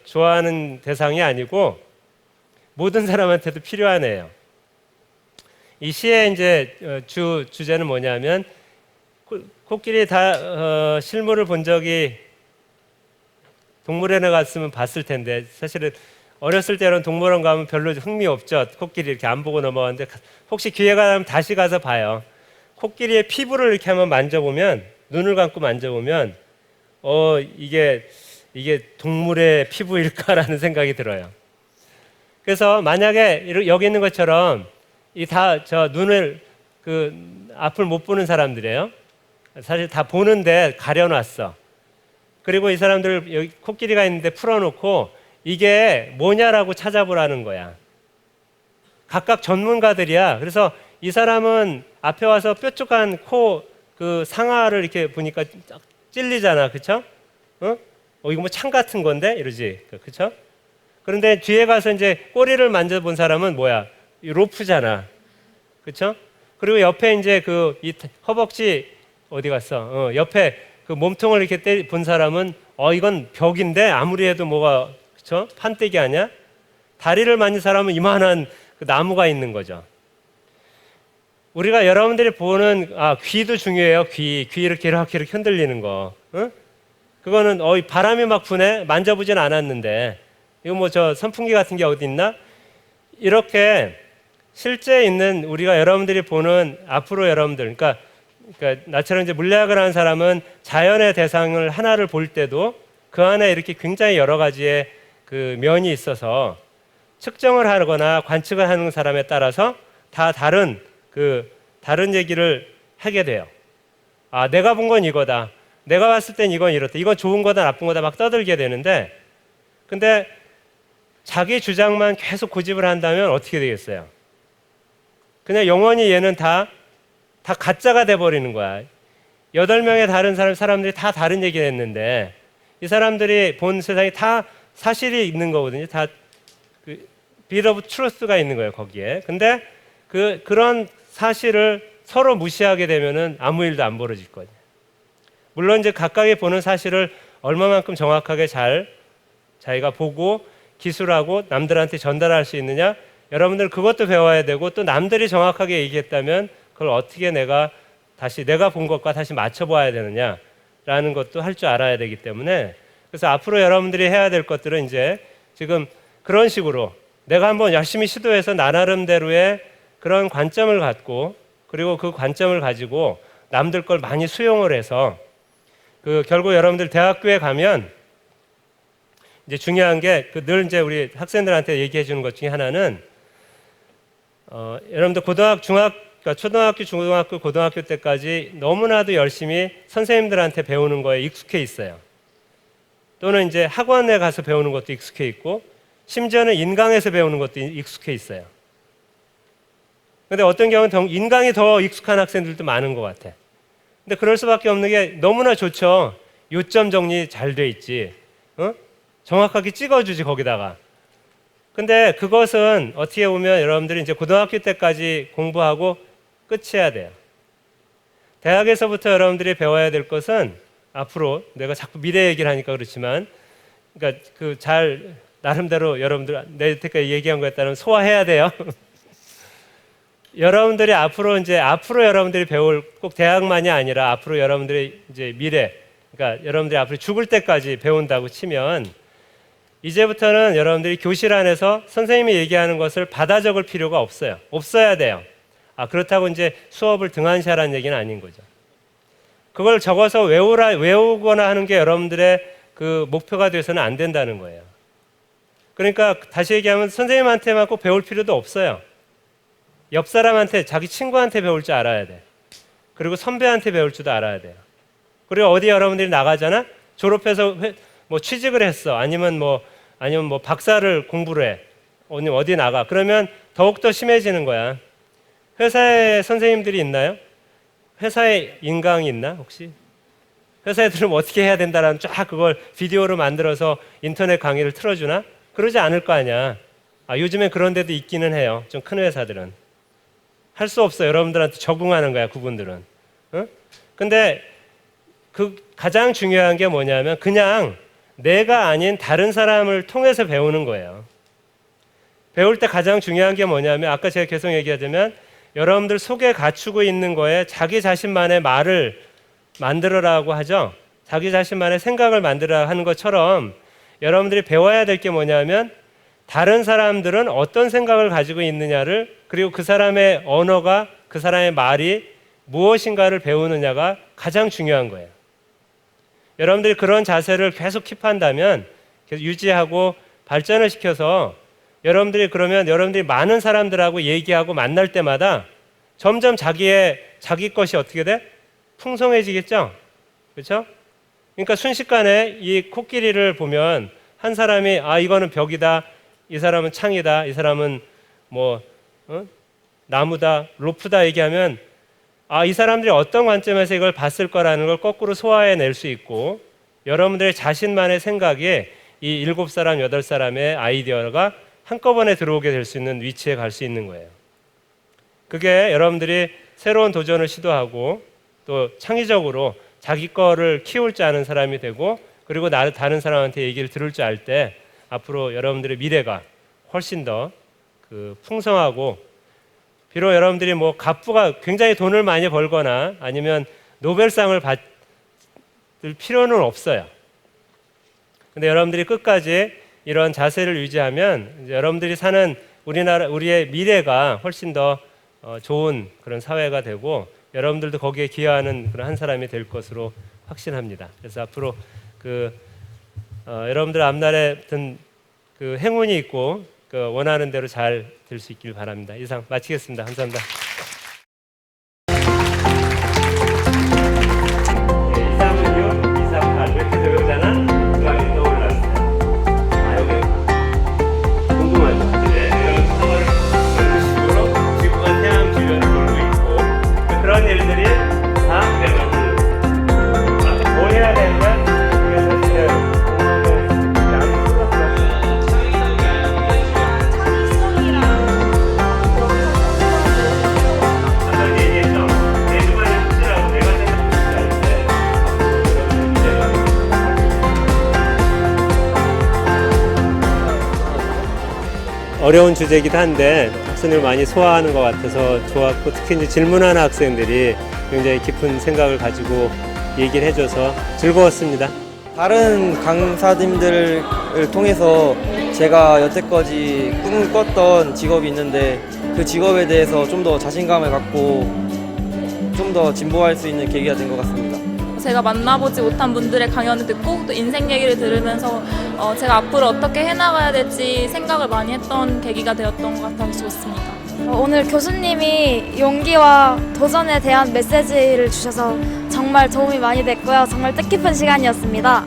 좋아하는 대상이 아니고 모든 사람한테도 필요한 애예요. 이 시의 이제 주제는 뭐냐면, 코끼리 다 실물을 본 적이 동물원에 갔으면 봤을 텐데, 사실은 어렸을 때는 동물원 가면 별로 흥미 없죠. 코끼리 이렇게 안 보고 넘어갔는데, 혹시 기회가 나면 다시 가서 봐요. 코끼리의 피부를 이렇게 한번 만져보면, 눈을 감고 만져보면 이게 동물의 피부일까라는 생각이 들어요. 그래서 만약에 여기 있는 것처럼 저 눈을 앞을 못 보는 사람들이에요. 사실 다 보는데 가려놨어. 그리고 이 사람들 여기 코끼리가 있는데 풀어놓고 이게 뭐냐라고 찾아보라는 거야. 각각 전문가들이야. 그래서 이 사람은 앞에 와서 뾰족한 코 상아를 이렇게 보니까 찔리잖아, 그렇죠? 이거 뭐 창 같은 건데 이러지, 그렇죠? 그런데 뒤에 가서 이제 꼬리를 만져본 사람은 뭐야? 이 로프잖아, 그렇죠? 그리고 옆에 이제 이 허벅지 어디 갔어? 옆에 그 몸통을 이렇게 본 사람은 이건 벽인데 아무리 해도 뭐가, 그렇죠? 판때기 아니야? 다리를 만진 사람은 이만한 그 나무가 있는 거죠. 우리가 여러분들이 보는 귀도 중요해요. 귀 이렇게 흔들리는 거. 그거는 바람이 막 부네. 만져보진 않았는데 이거 뭐 저 선풍기 같은 게 어디 있나? 이렇게 실제 있는 우리가 여러분들이 보는 앞으로 여러분들, 그러니까 나처럼 이제 물리학을 하는 사람은 자연의 대상을 하나를 볼 때도 그 안에 이렇게 굉장히 여러 가지의 그 면이 있어서 측정을 하거나 관측을 하는 사람에 따라서 다 다른 얘기를 하게 돼요. 내가 본 건 이거다. 내가 봤을 땐 이건 이렇다. 이건 좋은 거다, 나쁜 거다 막 떠들게 되는데, 근데 자기 주장만 계속 고집을 한다면 어떻게 되겠어요? 그냥 영원히 얘는 다 가짜가 돼버리는 거야. 8명의 다른 사람들이 다 다른 얘기를 했는데, 이 사람들이 본 세상이 다 사실이 있는 거거든요. 다 bit of truth가 있는 거예요, 거기에. 근데 그런 사실을 서로 무시하게 되면은 아무 일도 안 벌어질 거예요. 물론 이제 각각이 보는 사실을 얼마만큼 정확하게 잘 자기가 보고 기술하고 남들한테 전달할 수 있느냐, 여러분들 그것도 배워야 되고, 또 남들이 정확하게 얘기했다면 그걸 어떻게 내가 본 것과 다시 맞춰봐야 되느냐라는 것도 할 줄 알아야 되기 때문에, 그래서 앞으로 여러분들이 해야 될 것들은 이제 지금 그런 식으로 내가 한번 열심히 시도해서 나 나름대로의 그런 관점을 갖고, 그리고 그 관점을 가지고 남들 걸 많이 수용을 해서, 결국 여러분들 대학교에 가면 이제 중요한 게 늘 이제 우리 학생들한테 얘기해 주는 것 중에 하나는, 여러분들 그러니까 초등학교, 중고등학교, 고등학교 때까지 너무나도 열심히 선생님들한테 배우는 거에 익숙해 있어요. 또는 이제 학원에 가서 배우는 것도 익숙해 있고, 심지어는 인강에서 배우는 것도 익숙해 있어요. 근데 어떤 경우는 인강이 더 익숙한 학생들도 많은 것 같아. 근데 그럴 수밖에 없는 게 너무나 좋죠. 요점 정리 잘 돼 있지. 정확하게 찍어주지, 거기다가. 근데 그것은 어떻게 보면 여러분들이 이제 고등학교 때까지 공부하고 끝이어야 돼요. 대학에서부터 여러분들이 배워야 될 것은, 앞으로 내가 자꾸 미래 얘기를 하니까 그렇지만, 그러니까 나름대로 여러분들 내 여태까지 얘기한 거에 따르면 소화해야 돼요. 여러분들이 앞으로 여러분들이 배울, 꼭 대학만이 아니라 앞으로 여러분들의 이제 미래, 그러니까 여러분들이 앞으로 죽을 때까지 배운다고 치면, 이제부터는 여러분들이 교실 안에서 선생님이 얘기하는 것을 받아 적을 필요가 없어요. 없어야 돼요. 그렇다고 이제 수업을 등한시하라는 얘기는 아닌 거죠. 그걸 적어서 외우거나 하는 게 여러분들의 그 목표가 돼서는 안 된다는 거예요. 그러니까 다시 얘기하면 선생님한테만 꼭 배울 필요도 없어요. 옆 사람한테, 자기 친구한테 배울 줄 알아야 돼. 그리고 선배한테 배울 줄도 알아야 돼요. 그리고 어디 여러분들이 나가잖아? 졸업해서 뭐 취직을 했어. 아니면 뭐 박사를 공부를 해. 어디 나가. 그러면 더욱더 심해지는 거야. 회사에 선생님들이 있나요? 회사에 인강이 있나 혹시? 회사에 들으면 어떻게 해야 된다라는 쫙 그걸 비디오로 만들어서 인터넷 강의를 틀어주나? 그러지 않을 거 아니야. 요즘엔 그런 데도 있기는 해요. 좀 큰 회사들은. 할 수 없어. 여러분들한테 적응하는 거야, 그분들은. 근데 가장 중요한 게 뭐냐면 그냥 내가 아닌 다른 사람을 통해서 배우는 거예요. 배울 때 가장 중요한 게 뭐냐면, 아까 제가 계속 얘기하자면, 여러분들 속에 갖추고 있는 거에 자기 자신만의 말을 만들어라고 하죠. 자기 자신만의 생각을 만들어라 하는 것처럼, 여러분들이 배워야 될 게 뭐냐면, 다른 사람들은 어떤 생각을 가지고 있느냐를, 그리고 그 사람의 언어가, 그 사람의 말이 무엇인가를 배우느냐가 가장 중요한 거예요. 여러분들이 그런 자세를 계속 킵한다면, 계속 유지하고 발전을 시켜서, 여러분들이 많은 사람들하고 얘기하고 만날 때마다 점점 자기 것이 어떻게 돼? 풍성해지겠죠? 그렇죠? 그러니까 순식간에 이 코끼리를 보면 한 사람이 이거는 벽이다, 이 사람은 창이다, 이 사람은 나무다, 로프다 얘기하면 이 사람들이 어떤 관점에서 이걸 봤을 거라는 걸 거꾸로 소화해낼 수 있고, 여러분들의 자신만의 생각에 이 7사람, 8사람의 아이디어가 한꺼번에 들어오게 될 수 있는 위치에 갈 수 있는 거예요. 그게 여러분들이 새로운 도전을 시도하고 또 창의적으로 자기 거를 키울 줄 아는 사람이 되고, 그리고 다른 사람한테 얘기를 들을 줄 알 때 앞으로 여러분들의 미래가 훨씬 더 풍성하고, 비록 여러분들이 갑부가 굉장히 돈을 많이 벌거나 아니면 노벨상을 받을 필요는 없어요. 근데 여러분들이 끝까지 이런 자세를 유지하면 여러분들이 사는 우리의 미래가 훨씬 더 좋은 그런 사회가 되고, 여러분들도 거기에 기여하는 그런 한 사람이 될 것으로 확신합니다. 그래서 앞으로 여러분들 앞날에 그 행운이 있고 원하는 대로 잘 될 수 있길 바랍니다. 이상 마치겠습니다. 감사합니다. 어려운 주제이기도 한데 학생들 많이 소화하는 것 같아서 좋았고, 특히 이제 질문하는 학생들이 굉장히 깊은 생각을 가지고 얘기를 해줘서 즐거웠습니다. 다른 강사님들을 통해서 제가 여태까지 꿈을 꿨던 직업이 있는데 그 직업에 대해서 좀 더 자신감을 갖고 좀 더 진보할 수 있는 계기가 된 것 같습니다. 제가 만나보지 못한 분들의 강연을 듣고 또 인생 얘기를 들으면서 제가 앞으로 어떻게 해나가야 될지 생각을 많이 했던 계기가 되었던 것 같아서 좋습니다. 오늘 교수님이 용기와 도전에 대한 메시지를 주셔서 정말 도움이 많이 됐고요. 정말 뜻깊은 시간이었습니다.